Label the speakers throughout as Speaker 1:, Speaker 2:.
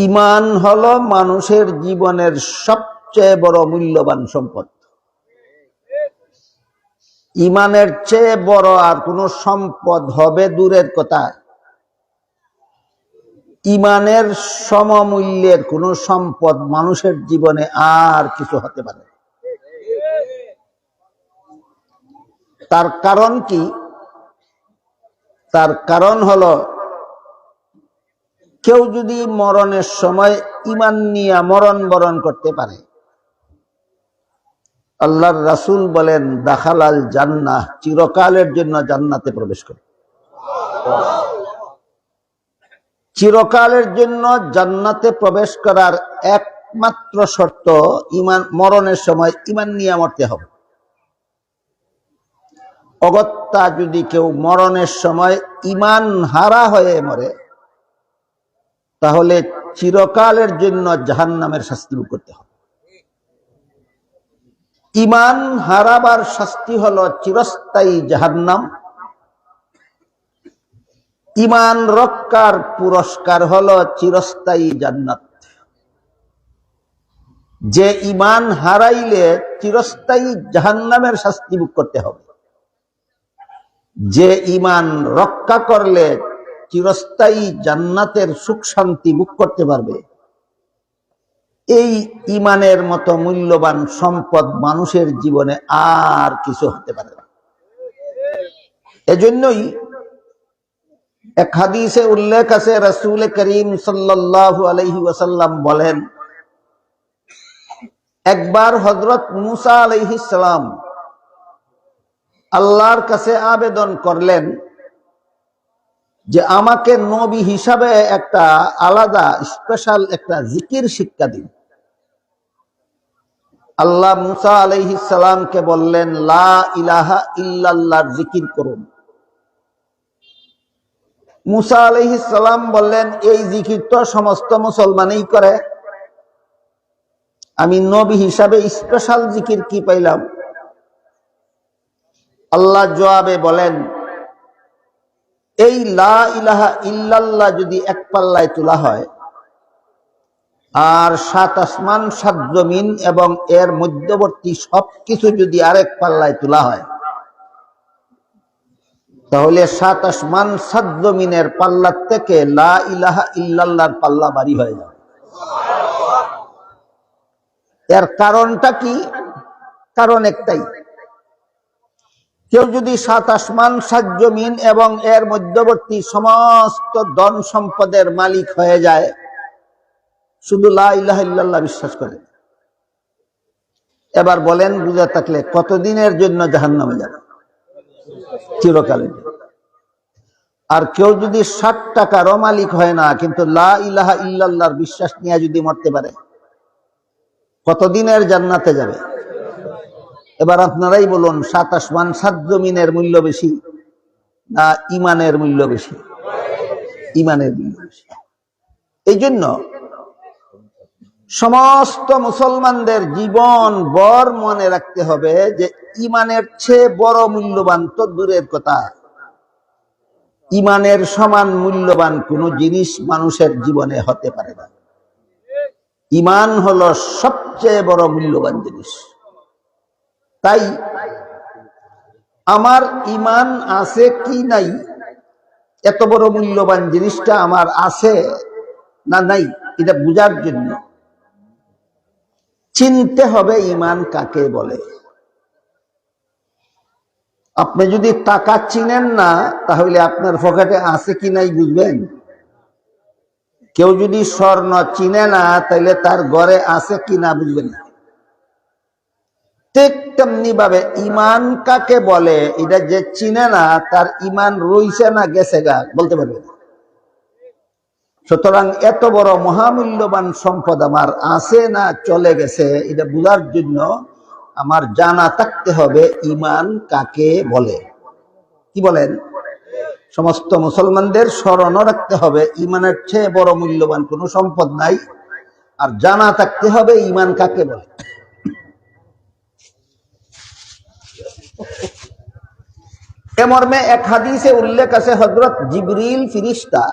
Speaker 1: ঈমান হলো মানুষের জীবনের সবচেয়ে বড় মূল্যবান সম্পদ। ঈমানের চেয়ে বড় আর কোনো সম্পদ হবে দূরের কথা, ঈমানের সমমূল্যের কোনো সম্পদ মানুষের জীবনে আর কিছু হতে পারে। তার কারণ কি? তার কারণ হলো, কেউ যদি মরণের সময় ঈমান নিয়ে মরণ বরণ করতে পারে, আল্লাহর রাসূল বলেন দাখালাল জান্নাহ, চিরকালের জন্য জান্নাতে প্রবেশ করে। চিরকালের জন্য জান্নাতে প্রবেশ করার একমাত্র শর্ত ঈমান, মরণের সময় ঈমান নিয়ে মরতে হবে। অগত্যা যদি কেউ মরণের সময় ঈমান হারা হয়ে মরে, তাহলে চিরকালের জন্য জাহান্নামের শাস্তি ভোগ করতে হবে। ঈমান হারাবার শাস্তি হলো চিরস্থায়ী জাহান্নাম, ঈমান রক্ষার পুরস্কার হলো চিরস্থায়ী জান্নাত। যে ঈমান হারাইলে চিরস্থায়ী জাহান্নামের শাস্তি ভোগ করতে হবে, যে ঈমান রক্ষা করলে চিরস্থায়ী জান্নাতের সুখ শান্তি ভোগ করতে পারবে, এই ঈমানের মতো মূল্যবান সম্পদ মানুষের জীবনে আর কিছু হতে পারে না। এজন্যই এক হাদিসে উল্লেখ আছে, রাসূল করিম সাল্লাল্লাহু আলাইহি ওয়াসাল্লাম বলেন, একবার হযরত মুসা আলাইহিস সালাম আল্লাহর কাছে আবেদন করলেন যে আমাকে নবী হিসাবে একটা আলাদা স্পেশাল একটা জিকির শিক্ষা দিন। আল্লাহ মুসা আলাইহিস সালামকে বললেন, লা ইলাহা ইল্লাল্লাহর জিকির করুন। মুসা আলাইহিস সালাম বললেন, এই জিকির তো সমস্ত মুসলমানই করে, আমি নবী হিসাবে স্পেশাল জিকির কি পাইলাম? আল্লাহ জবাবে বলেন, এই লা ইলাহা ইল্লাল্লাহ যদি এক পাল্লায় তোলা হয়, আর 7 আসমান 7 জমিন এবং এর মধ্যবর্তী সবকিছু যদি আরেক পাল্লায় তোলা হয়, তাহলে 7 আসমান 7 জমিনের পাল্লার থেকে লা ইলাহা ইল্লাল্লাহর পাল্লা ভারী হয়ে যাবে। এর কারণটা কি? কারণ একটাই, কেউ যদি 7 আসমান 7 জমিন এবং এর মধ্যবর্তী সমস্ত ধন সম্পদের মালিক হয়ে যায়, শুধু লা ইলাহা ইল্লাল্লাহ বিশ্বাস করে, এবার বলেন বুঝে থাকলে কতদিনের জন্য জাহান্নামে যাবে? চিরকালের। আর কেউ যদি 60 টাকারও মালিক হয় না, কিন্তু লা ইলাহা ইল্লাল্লাহর বিশ্বাস নিয়ে যদি মরতে পারে, কতদিনের জান্নাতে যাবে? এবার আপনারাই বলুন, 7 আসমান 7 জমিনের মূল্য বেশি না ঈমানের মূল্য বেশি? ঈমানের মূল্য বেশি। এই জন্য সমস্ত মুসলমানদের জীবন ভর মনে রাখতে হবে যে ঈমানের চেয়ে বড় মূল্যবান তো দূরের কথা, ঈমানের সমান মূল্যবান কোন জিনিস মানুষের জীবনে হতে পারে না। ঈমান হলো সবচেয়ে বড় মূল্যবান জিনিস। তাই আমার ঈমান আছে কি নাই, এত বড় মূল্যবান জিনিসটা আমার আছে না নাই, এটা বোঝার জন্য চিনতে হবে ঈমান কাকে বলে। আপনি যদি টাকা চিনেন না, তাহলে আপনার পকেটে আছে কি নাই বুঝবেন? কেউ যদি স্বর্ণ চিনে না, তাহলে তার ঘরে আছে কি না বুঝবেন না। ঠিক তেমনি ভাবে ঈমান কাকে বলে, এটা যে চিনে না, তার ঈমান রইছে না গেছে গা বলতে পারবে না। সুতরাং এত বড় মহামূল্যবান সম্পদ আমার আছে না চলে গেছে, এটা বোঝার জন্য আমার জানা থাকতে হবে ঈমান কাকে বলে। কি বলেন? সমস্ত মুসলমানদের স্মরণ রাখতে হবে ঈমানের চেয়ে বড় মূল্যবান কোনো সম্পদ নাই, আর জানা থাকতে হবে ঈমান কাকে বলে। এ মর্মে এক হাদিসে উল্লেখ আছে, হযরত জিবরিল ফেরেশতা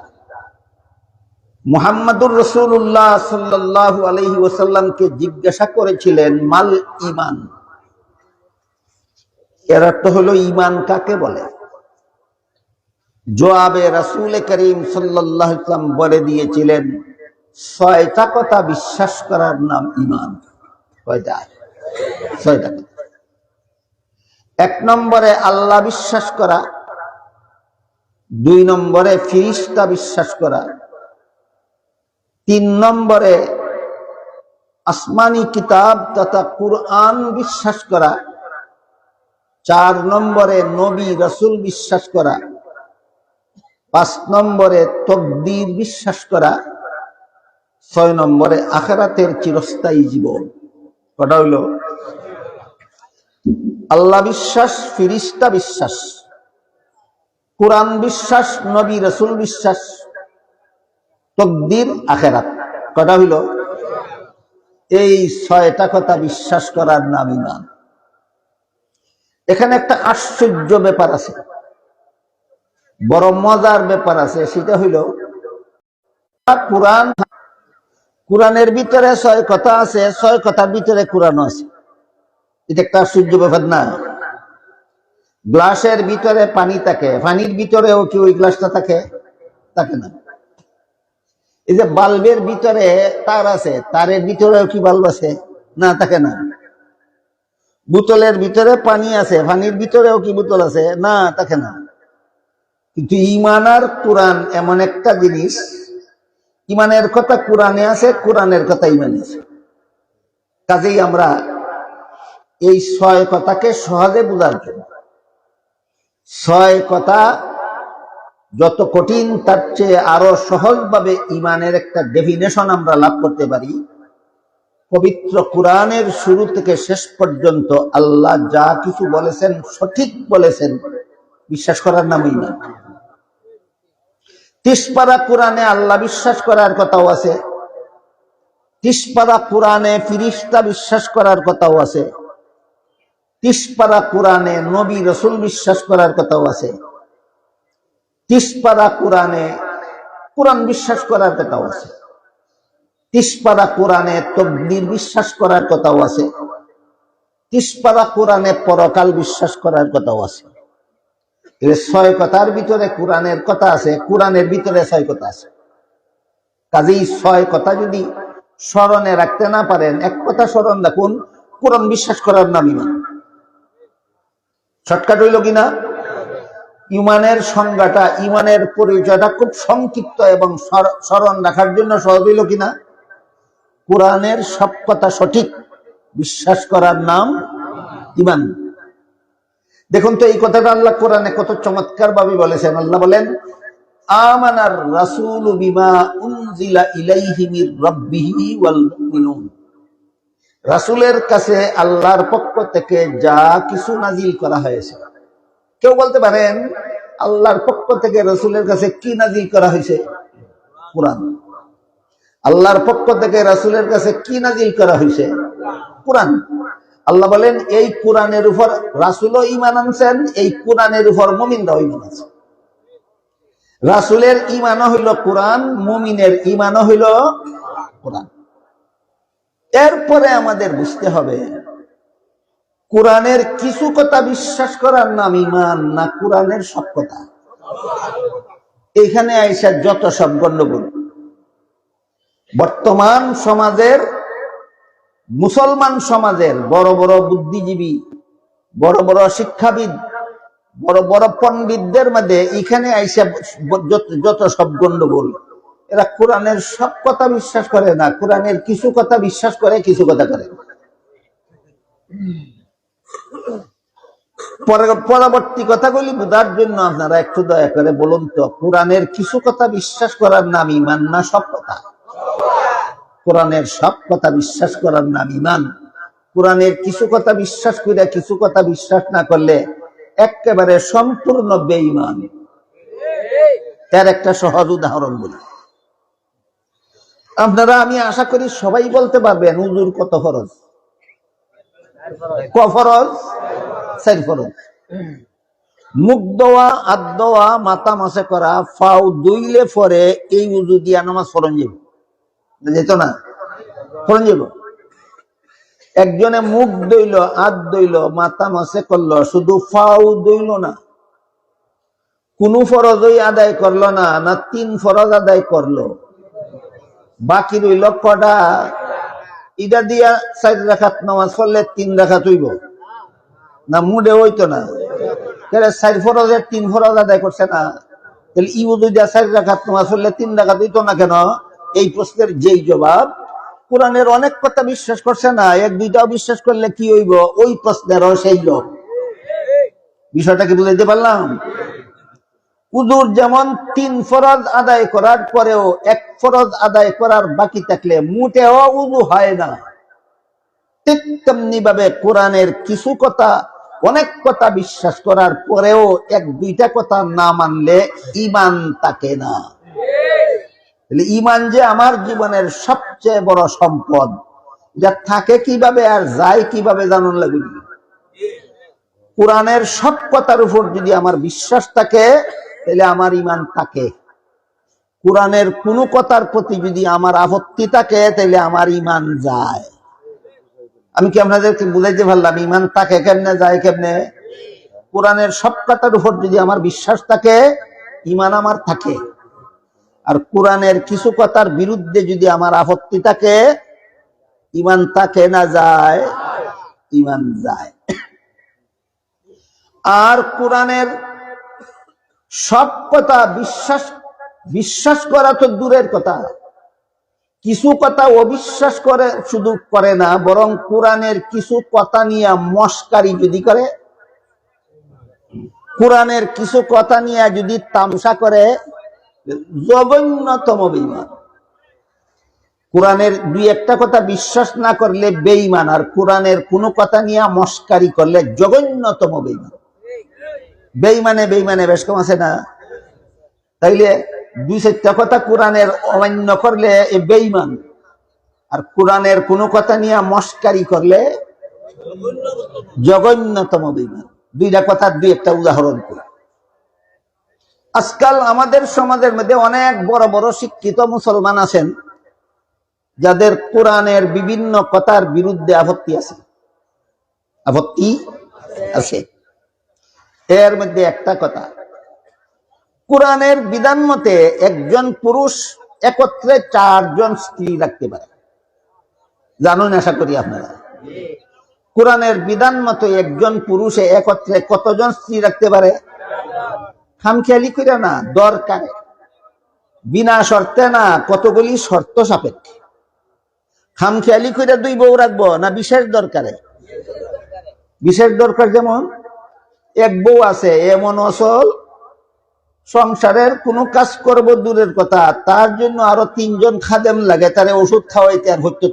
Speaker 1: মুহাম্মাদুর রাসূলুল্লাহ সাল্লাল্লাহু আলাইহি ওয়াসাল্লামকে জিজ্ঞাসা করেছিলেন, মাল ঈমান, এর অর্থ হলো ঈমান কাকে বলে? জবাবে রাসূল করিম সাল্লাল্লাহু আলাইহি ওয়াসাল্লাম বলে দিয়েছিলেন, ছয়টা কথা বিশ্বাস করার নাম ঈমান। কয়টা? ছয়টা। এক নম্বরে আল্লাহ বিশ্বাস করা, দুই নম্বরে ফেরেশতা বিশ্বাস করা, তিন নম্বরে আসমানি কিতাব তথা কুরআন বিশ্বাস করা, চার নম্বরে নবী রাসূল বিশ্বাস করা, পাঁচ নম্বরে তকদীর বিশ্বাস করা, ছয় নম্বরে আখিরাতের চিরস্থায়ী জীবন। কটা হইল? আল্লাহ বিশ্বাস, ফেরেশতা বিশ্বাস, কুরআন বিশ্বাস, নবী রাসূল বিশ্বাস, তকদীর, আখিরাত। কটা হইল? এই ছয়টা কথা বিশ্বাস করার নাম ঈমান। এখানে একটা আশ্চর্য ব্যাপার আছে, বড় মজার ব্যাপার আছে। সেটা হইল কুরআনের ভিতরে ছয় কথা আছে, ছয় কথার ভিতরে কুরআন আছে। এটা একটা আশ্চর্য ব্যাপার না? গ্লাসের ভিতরে পানি থাকে, পানির ভিতরেও কি ওই গ্লাসটা থাকে? থাকে না। এই যে বাল্বের ভিতরে তার আছে, তারের ভিতরেও কি বাল্ব আছে? না, থাকে না। বোতলের ভিতরে পানি আছে, পানির ভিতরেও কি বোতল আছে? না, থাকে না। কিন্তু ঈমান আর কুরআন এমন একটা জিনিস, ঈমানের কথা কুরআনে আছে, কুরআনের কথা ঈমানে আছে। কাজেই আমরা এই ছয় কথাকে সহজে বোঝার জন্য, ছয় কথা যত কঠিন তার চেয়ে আরো সহজভাবে ঈমানের একটা ডেফিনেশন আমরা লাভ করতে পারি, পবিত্র কুরআনের শুরু থেকে শেষ পর্যন্ত আল্লাহ যা কিছু বলেছেন সঠিক বলেছেন বিশ্বাস করার নাম ঈমান। 30 পারা কুরআনে আল্লাহ বিশ্বাস করার কথাও আছে, 30 পারা কুরআনে ফেরেশতা বিশ্বাস করার কথাও আছে, 30 পারা কুরআনে নবী রাসূল বিশ্বাস করার কথাও আছে, 30 পারা কুরআনে কুরআন বিশ্বাস করার কথাও আছে, 30 পারা কুরআনে তকদীর বিশ্বাস করার কথাও আছে, 30 পারা কুরআনে পরকাল বিশ্বাস করার কথাও আছে। এই ছয় কথার ভিতরে কুরআনের কথা আছে, কুরআনের ভিতরে ছয় কথা আছে। কাজেই ছয় কথা যদি স্মরণে রাখতে না পারেন, এক কথা স্মরণ রাখুন, কুরআন বিশ্বাস করার নাম ঈমান। শর্টকাট হইল কিনা? ঈমানের সংজ্ঞাটা, ঈমানের পরিচয়টা খুব সংক্ষিপ্ত এবং স্মরণ রাখার জন্য সহজ হইল কিনা? কুরআনের সব কথা সঠিক বিশ্বাস করার নাম ঈমান। দেখুন তো এই কথাটা আল্লাহ কোরআনে কত চমৎকার ভাবে বলেছেন। আল্লাহ বলেন, আমানার রাসূলু বিমা উনজিলা ইলাইহি মির রাব্বিহি ওয়াল মুমিনুন। রাসূলের কাছে আল্লাহর পক্ষ থেকে যা কিছু নাজিল করা হয়েছে। কেউ বলতে পারেন আল্লাহর পক্ষ থেকে রাসূলের কাছে কি নাজিল করা হয়েছে? কুরআন। আল্লাহর পক্ষ থেকে রাসূলের কাছে কি নাজিল করা হয়েছে? কুরআন। আল্লাহ বলেন, এই কুরআনের উপর রাসূলও ঈমান আনছেন, এই কুরআনের উপর মুমিনরাও ঈমান আনছে। রাসূলের ঈমানও হইল কুরআন, মুমিনের ঈমানও হইল কুরআন। এরপরে আমাদের বুঝতে হবে, কুরআনের কিছু কথা বিশ্বাস করার নাম ঈমান না কুরআনের সব কথা? এখানে আইসা যত সব গন্ডগোল। বর্তমান সমাজের, মুসলমান সমাজের বড় বড় বুদ্ধিজীবী, বড় বড় শিক্ষাবিদ, বড় বড় পণ্ডিতদের মধ্যে এখানে আইসা যত সব গন্ডগোল। এরা কোরআনের সব কথা বিশ্বাস করে না, কোরআনের কিছু কথা বিশ্বাস করে, কিছু কথা করে। পরবর্তী কথাগুলি বোঝার জন্য আপনারা একটু দয়া করে বলুন তো, কোরআনের কিছু কথা বিশ্বাস করার নাম ঈমান না সব কথা? কোরআনের সব কথা বিশ্বাস করার নাম ঈমান। কোরআনের কিছু কথা বিশ্বাস করে কিছু কথা বিশ্বাস না করলে একেবারে সম্পূর্ণ বেঈমান। তার একটা সহজ উদাহরণ বলি। আপনারা, আমি আশা করি সবাই বলতে পারবেন হুজুর কত ফরজ? ক ফরজ? 4 ফরজ। মুখ দেওয়া, হাত দেওয়া, মাথা মাসে করা, ফাউ দুইলে পরে এই উজু দিয়া নামাজ পড়ন যাব, যেত না? পড়ন যাব। একজনে মুখ দইল, হাত দইল, মাথা মাসে করলো, শুধু ফাউ দইল না, কোন ফরজই আদায় করলো না, না 3 ফরজ আদায় করলো, বাকি রইল কটা? ইটা দিয়া 4 রাকাত নামাজ পড়লে 3 রাকাত হইব না? মুডে হইতো না। তাহলে 4 ফরজের 3 ফরজ আদায় করছে না, তাহলে ইউজু দিয়া 4 রাকাত নামাজ পড়লে 3 রাকাত হইতো না কেন? এই প্রশ্নের যেই জবাব, কোরআনের অনেক কথা বিশ্বাস করছে না, 1-2টাও বিশ্বাস করলে কি হইব? ওই প্রশ্নেরও সেই লোক। বিষয়টা কি বুঝাইতে পারলাম? উজুর যেমন 3 ফরজ আদায় করার পরেও 1 ফরজ আদায় করার বাকি থাকলে মোটেও উজু হয় না, ঠিক তেমনি ভাবে কোরআনের কিছু কথা, অনেক কথা বিশ্বাস করার পরেও 1-2টা কথা না মানলে ঈমান থাকে না। ঈমান যে আমার জীবনের সবচেয়ে বড় সম্পদ, যা থাকে কিভাবে আর যায় কিভাবে জানুন লাগবে। কোরআনের সব কথার উপর যদি আমার বিশ্বাস থাকে তাহলে আমার ঈমান থাকে। কোরআনের কোনো কথার প্রতি যদি আমার আপত্তি থাকে তাহলে আমার ঈমান যায়। আমি কি আপনাদেরকে বুঝাইতে পারলাম ঈমান থাকে কেমনে, যায় কেমনে? কোরআনের সব কথার উপর যদি আমার বিশ্বাস থাকে, ঈমান আমার থাকে। আর কোরআনের কিছু কথার বিরুদ্ধে যদি আমার আপত্তি থাকে, ঈমান থাকে না যায়? ঈমান যায়। আর কোরআনের সব কথা বিশ্বাস করা তো দূরের কথা, কিছু কথা অবিশ্বাস করে, শুধু করে না, বরং কোরআনের কিছু কথা নিয়ে মস্কারি যদি করে, কোরআনের কিছু কথা নিয়ে যদি তামসা করে, জঘন্যতম বেঈমান। কোরআনের 2-1টা কথা বিশ্বাস না করলে বেঈমান, আর কোরআনের কোনো কথা নিয়ে মস্কারি করলে জঘন্যতম বেঈমান। বেঈমানে বেশ কম আছে না? তাইলে 2-4টা কথা কোরআনের অমান্য করলে এ বেঈমান, আর কোরআনের কোনো কথা নিয়ে মস্কারি করলে জঘন্যতম বেঈমান। 2টা কথার 2-1টা উদাহরণ করি। আজকাল আমাদের সমাজের মধ্যে অনেক বড় বড় শিক্ষিত মুসলমান আছেন যাদের কোরআনের বিভিন্ন কথার বিরুদ্ধে আপত্তি আছে। এর মধ্যে একটা কথা, কোরআনের বিধান মতে একজন পুরুষ একত্রে 4 জন স্ত্রী রাখতে পারে। জানুন আশা করি আপনারা। কোরআনের বিধান মতে একজন পুরুষে একত্রে কতজন স্ত্রী রাখতে পারে? খামখেয়ালি করে না, দরকারে, বিনা শর্তে না, কতগুলি শর্ত সাপেক্ষে। খামখেয়ালি করে 2 বউ রাখবো না বিশেষ দরকারে? বিশেষ দরকার। যেমন এক বউ আছে এমন অসল, সংসারের কোনো কাজ করবো দূরের কথা, তার জন্য আরো 3 জন খাদেম লাগে, তারে ওষুধ খাওয়াইতে আর হত্যা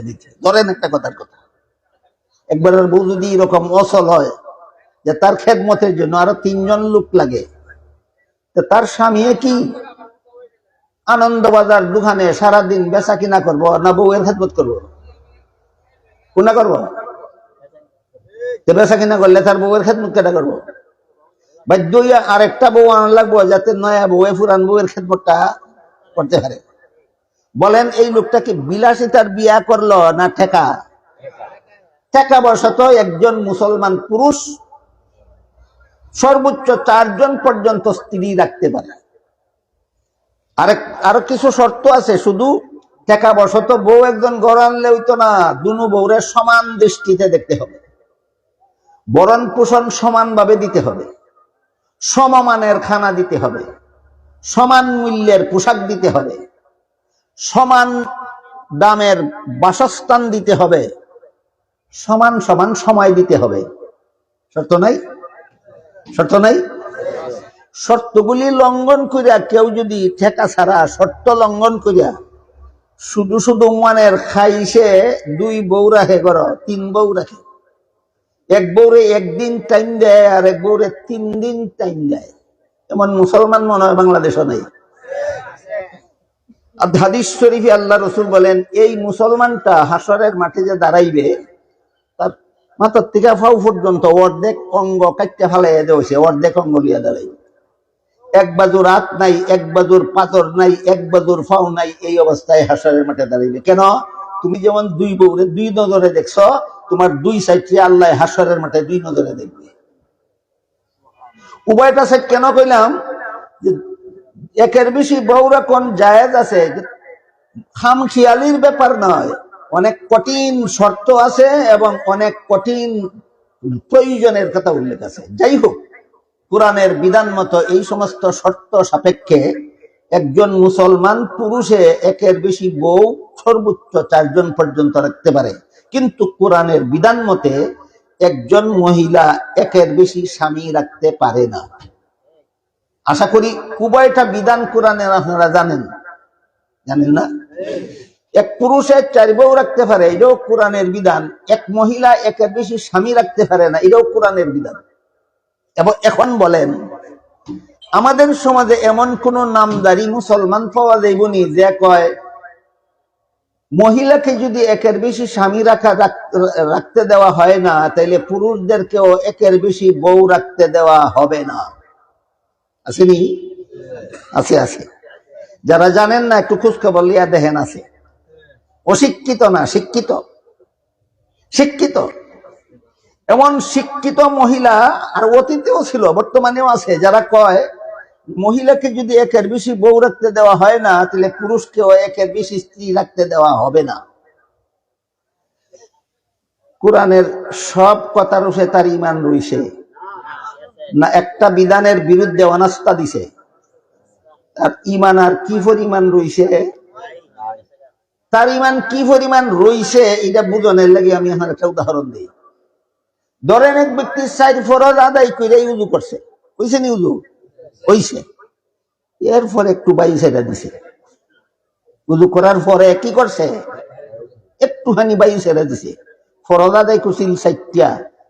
Speaker 1: দিতে। ধরেন একটা কথার কথা, একবারের বউ যদি এরকম অসল হয় যে তার খেদমতের জন্য আরো 3 জন লোক লাগে, তার স্বামী কি আনন্দবাজার দোকানে সারাদিন বেচা কিনা করবো না বউয়ের খেদমত করবো? কোনটা করবো? বেচা কিনা করলে তার বউয়ের খেদমত কেটা করবো? বাধ্য হইয়া আরেকটা বউ আনা লাগবো যাতে নয়া বউয়ে পুরান বউয়ের খেদমতটা করতে পারে। বলেন এই লোকটা কি বিলাসিতার বিয়া করলো না ঠেকা? ঠেকা বশত একজন মুসলমান পুরুষ সর্বোচ্চ 4 জন পর্যন্ত স্ত্রী রাখতে পারে। আরো কিছু শর্ত আছে, শুধু ঠেকা বশত বউ একজন ঘর আনলে হইতো না, 2 বউরে সমান দৃষ্টিতে দেখতে হবে, বরণ পোষণ সমানভাবে দিতে হবে, সমমানের খানা দিতে হবে, সমান মূল্যের পোশাক দিতে হবে, সমান দামের বাসস্থান দিতে হবে, সমান সমান সময় দিতে হবে। শর্ত নাই? শর্ত নাই? শর্তগুলি লঙ্ঘন করিয়া কেউ যদি ঠেকা ছাড়া শর্ত লঙ্ঘন করিয়া শুধু শুধু মানের খাইছে 2 বউ রাখে, 3 বউ রাখে, এক বউরে 1 দিন টাইম দেয় আর এক বউরে 3 দিন টাইম দেয়, এমন মুসলমান মনে হয় বাংলাদেশও নেই। আর হাদিস শরীফে আল্লাহ রসুল বলেন, এই মুসলমানটা হাসরের মাঠে যে দাঁড়াইবে, তার মাথার থেকে ফাউ পর্যন্ত অর্ধেক অঙ্গ কাটতে ফেলাই দেওয়া, অর্ধেক অঙ্গ লিয়া দাঁড়াই, এক বাজুর হাত নাই, এক বাজুর পাথর নাই, এক বাজুর ফাউ নাই, এই অবস্থায় হাসরের মাঠে দাঁড়াইবে। কেন? তুমি যেমন দুই বউরে দুই নজরে দেখছ, তোমার দুই সাইডে আল্লাহ হাসরের মাঠে দুই নজরে দেখবে। উভয়টা সাইড কেন কইলাম? যে একের বেশি বউরা কোন জায়েজ আছে, খামখেয়ালির ব্যাপার নয়, অনেক কঠিন শর্ত আছে এবং অনেক কঠিন প্রয়োজনের কথা উল্লেখ আছে। যাই হোক, কোরআনের বিধান মতো এই সমস্ত শর্ত সাপেক্ষে একজন মুসলমান পুরুষে একের বেশি বউ সর্বোচ্চ 4 জন পর্যন্ত রাখতে পারে, কিন্তু কোরআনের বিধান মতে একজন মহিলা একের বেশি স্বামী রাখতে পারে না। আশা করি উভয়টা বিধান কোরআনের আপনারা জানেন, জানেন না? এক পুরুষে 4 বউ রাখতে পারে, এটাও কোরআনের বিধান। এক মহিলা একের বেশি স্বামী রাখতে পারে না, এটাও কোরআনের বিধান। এবং এখন বলেন, আমাদের সমাজে এমন কোন নামদারি মুসলমান পাওয়া যাইবনি যে কয় মহিলাকে যদি একের বেশি স্বামী রাখতে দেওয়া হয় না, তাইলে পুরুষদেরকেও একের বেশি বউ রাখতে দেওয়া হবে না। আসেনি? আছে, আছে। যারা জানেন না একটু খোঁজখবর লিয়া দেখেন, আছে। অশিক্ষিত না, শিক্ষিত, শিক্ষিত। এমন শিক্ষিত মহিলা আর অতীতেও ছিল, বর্তমানেও আছে, যারা কয় মহিলাকে যদি একের বেশি বউ রাখতে দেওয়া হয় না, তাহলে পুরুষকেও একের বেশি স্ত্রী রাখতে দেওয়া হবে না। কোরআনের সব কথার উপরে তার ইমান রইছে না? একটা বিধানের বিরুদ্ধে অনাস্থা দিছে, তার ইমান আর কি পরিমাণ রইছে, তার ইমান কি পরিমাণ রইছে, এটা বুঝনের লাগে আমি এখন একটা উদাহরণ দিই। ধরেন এক ব্যক্তির 4 ফরজ আদায় করে উজু করছে, হইছে নি উজু? হইছে। এরপর একটু বায়ু ছেড়ে দিছে। উজু করার পরে কি করছে? একটুখানি বায়ু ছেড়ে দিছে। ফরজ আদায় করছিল 4টা,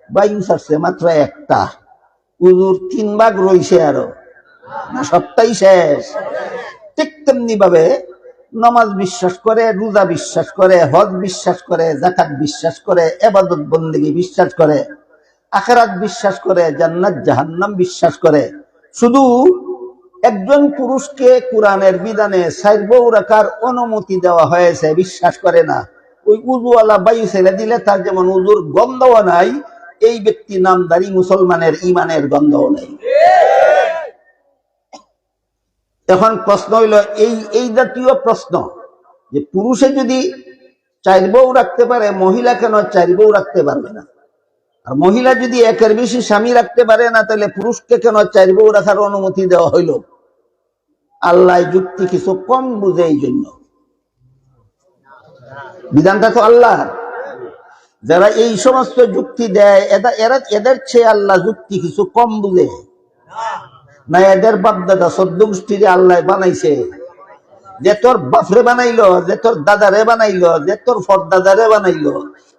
Speaker 1: বায়ু ছাড়ছে মাত্র 1টা। উজুর 3 ভাগ রইছে, আরো না সবটাই শেষ। ঠিক তেমনি ভাবে নামাজ বিশ্বাস করে, রোজা বিশ্বাস করে, হজ বিশ্বাস করে, যাকাত বিশ্বাস করে, ইবাদত বন্দেগী বিশ্বাস করে, আখিরাত বিশ্বাস করে, জান্নাত জাহান্নাম বিশ্বাস করে। শুধু একজন পুরুষকে কোরআনের বিধানে 4 বউ রাখার অনুমতি দেওয়া হয়েছে, বিশ্বাস করে না। ওই উজুওয়ালা বায়ু ছেড়ে দিলে তার যেমন উজুর গন্ধও নাই, এই ব্যক্তি নামদারি মুসলমানের ইমানের গন্ধও নাই। এখন প্রশ্ন হইল এই জাতীয় প্রশ্ন, যে পুরুষে যদি 4 বউ রাখতে পারে, মহিলা কেন 4 বউ রাখতে পারবে না? আর মহিলা যদি একের বেশি স্বামী রাখতে পারে না, তাহলে পুরুষকে কেন 4 বউ রাখার অনুমতি দেওয়া হইল? আল্লাহ যুক্তি কিছু কম বুঝে, এই জন্য। বিধানটা তো আল্লাহ। যারা এই সমস্ত যুক্তি দেয়, এদের চেয়ে আল্লাহ যুক্তি কিছু কম বুঝে না? এদের বাপদাদা 14 গোষ্ঠীরে আল্লাহ বানাইছে, যে তোর বাপরে বানাইলো, যে তোর দাদারে বানাইলো, যে তোর ফরদাদারে বানাইলো,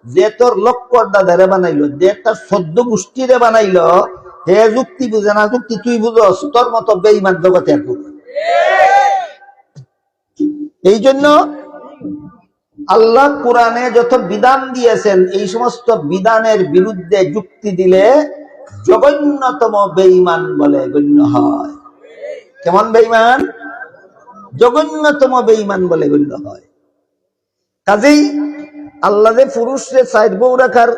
Speaker 1: যে তোর লক্কর দাদারে বানাইলো, যে তার 14 গোষ্ঠীরে বানাইলো, হে যুক্তি বুঝে না। যুক্তি তুই বুঝস, তোর মতো বেঈমান জগতে আর। এই জন্য আল্লাহ কোরআনে যত বিধান দিয়েছেন, এই সমস্ত বিধানের বিরুদ্ধে যুক্তি দিলে জঘন্যতম বেঈমান বলে গণ্য হয়। কেমন বেঈমান? জঘন্যতম বেঈমান বলে গণ্য হয়। কাজেই আল্লাহ যে পুরুষরে 4 বউ রাখার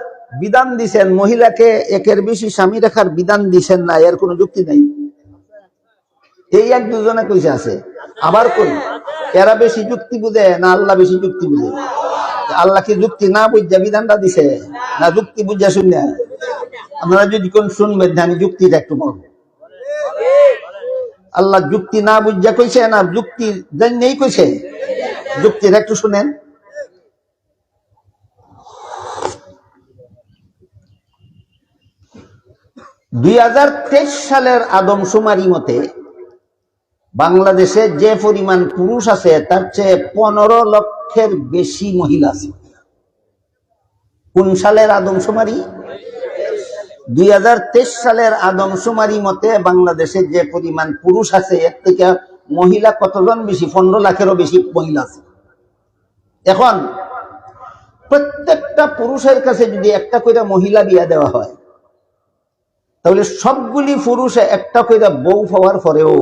Speaker 1: বিধান দিছেন, মহিলাকে একের বেশি স্বামী রাখার বিধান দিছেন না, এর কোনো যুক্তি নাই। এই 1-2 জনে কইছে আছে। আবার কই, এরা বেশি যুক্তি বুঝে না আল্লাহ বেশি যুক্তি বুঝে? আল্লাহ কি যুক্তি না বুঝা বিধানটা দিছে, না যুক্তি বুঝা শুনে? আপনারা যদি কোন শুনবেন, আমি যুক্তিটা একটু বলবো। আল্লাহ যুক্তি না বুঝা কইছে না যুক্তি নেই কইছে? যুক্তিটা একটু শুনেন। সালের আদমশুমারি মতে বাংলাদেশে যে পরিমাণ পুরুষ আছে, তার চেয়ে 15 লক্ষের বেশি মহিলা আছে। কোন সালের আদমশুমারি? 2023 সালের আদমশুমারি মতে বাংলাদেশে যে পরিমাণ পুরুষ আছে, এর থেকে মহিলা কতজন বেশি? 15 লাখেরও বেশি মহিলা আছে। এখন প্রত্যেকটা পুরুষের কাছে যদি একটা করে মহিলা বিয়া দেওয়া হয়, তাহলে সবগুলি পুরুষে একটা করে বউ হওয়ার পরেও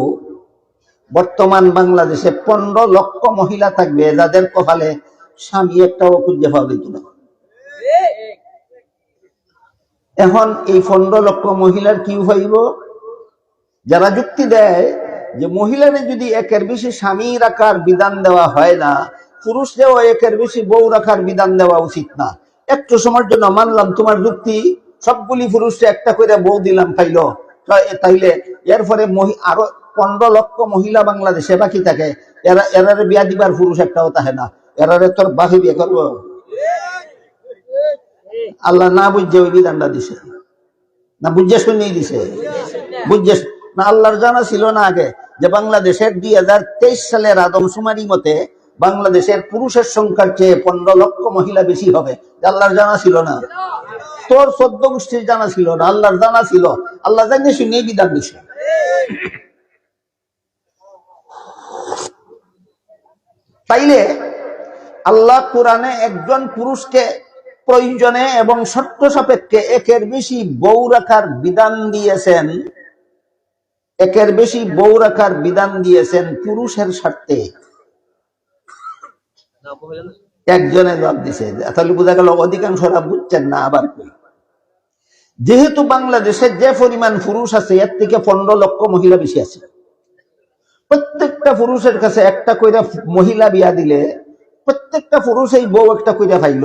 Speaker 1: বর্তমান বাংলাদেশে 15 লক্ষ মহিলা থাকবে যাদের কপালে স্বামী একটাও খুঁজে পাওয়া যেত না। এখন এই 15 লক্ষ মহিলার কি হইব? যারা যুক্তি দেয় যে মহিলারে যদি একের বেশি স্বামী রাখার বিধান দেওয়া হয় না, পুরুষদেরও একের বেশি বউ রাখার বিধান দেওয়া উচিত না। একটু সময়ের জন্য মানলাম তোমার যুক্তি, সবগুলি পুরুষে একটা করে বউ দিলাম পাইল, তাইলে এরপরে আরো 15 লক্ষ মহিলা বাংলাদেশে বাকি থাকে, এরারে বিয়া দিবার পুরুষ একটাও থাকে না। এরারে তোর বাকি বিয়ে করবো? আল্লাহ না বুঝছে ওই বিধানটা দিছে, না বুঝে শুনেই দিছে? বুঝে না? আল্লাহর জানা ছিল না আগে যে বাংলাদেশের 2023 সালের আদমশুমারি মতে বাংলাদেশের পুরুষের সংখ্যার চেয়ে 15 লক্ষ মহিলা বেশি হবে? আল্লাহর জানা ছিল না? তোর 14 গোষ্ঠীর জানা ছিল না, আল্লাহর জানা ছিল। আল্লাহ জানিয়ে শুনেই বিধান দিছে। তাইলে আল্লাহ কোরআনে একজন পুরুষকে প্রয়োজনে এবং শর্ত সাপেক্ষে একের বেশি বউ রাখার বিধান দিয়েছেন, একের বেশি বউ রাখার বিধান দিয়েছেন পুরুষের স্বার্থে। একজনে জবাব দিছে, তাহলে বোঝা গেল অধিকাংশরা বুঝছেন না। আবার যেহেতু বাংলাদেশে যে পরিমাণ পুরুষ আছে এর থেকে 15 লক্ষ মহিলা বেশি আছে, প্রত্যেকটা পুরুষের কাছে একটা কইরা মহিলা বিয়া দিলে প্রত্যেকটা পুরুষ এই বউ একটা কইরা পাইল,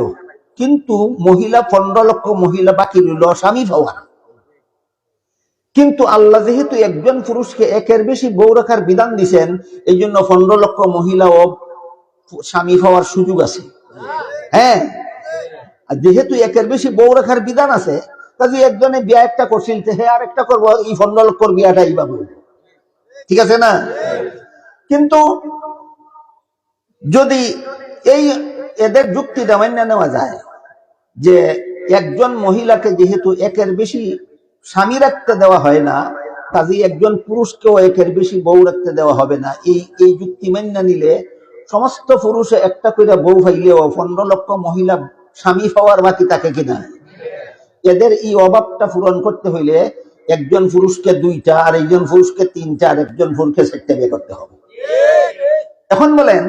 Speaker 1: কিন্তু মহিলা 15 লক্ষ মহিলা বাকি রইল স্বামী পাওয়ার। কিন্তু আল্লাহ যেহেতু একজন পুরুষকে একের বেশি বউ রাখার বিধান দিছেন, এই জন্য 15 লক্ষ মহিলাও স্বামী পাওয়ার সুযোগ আছে। হ্যাঁ, আর যেহেতু একের বেশি বউ রাখার বিধান আছে, কাজে একজনে বিয়া একটা করছিল, হ্যাঁ আর একটা করবো, এই 15 লক্ষর বিয়াটা এইভাবে, ঠিক আছে না? কিন্তু যদি এই এদের যুক্তিটা মেনে নেওয়া যায় যে একজন মহিলাকে যেহেতু একের বেশি স্বামী রাখতে দেওয়া হয় না, কাজেই একজন পুরুষকেও একের বেশি বউ রাখতে দেওয়া হবে না, এই যুক্তি মেনে নিলে সমস্ত পুরুষে একটা করে বউ পাইলেও 15 লক্ষ মহিলা স্বামী পাওয়ার বাকি থাকে কিনা? এদের এই অভাবটা পূরণ করতে হইলে একজন পুরুষকে 2টা, আর একজন পুরুষকে 3টা, আর একজন পুরুষকে 4টা বিয়ে করতে হবে। এখন বলেন,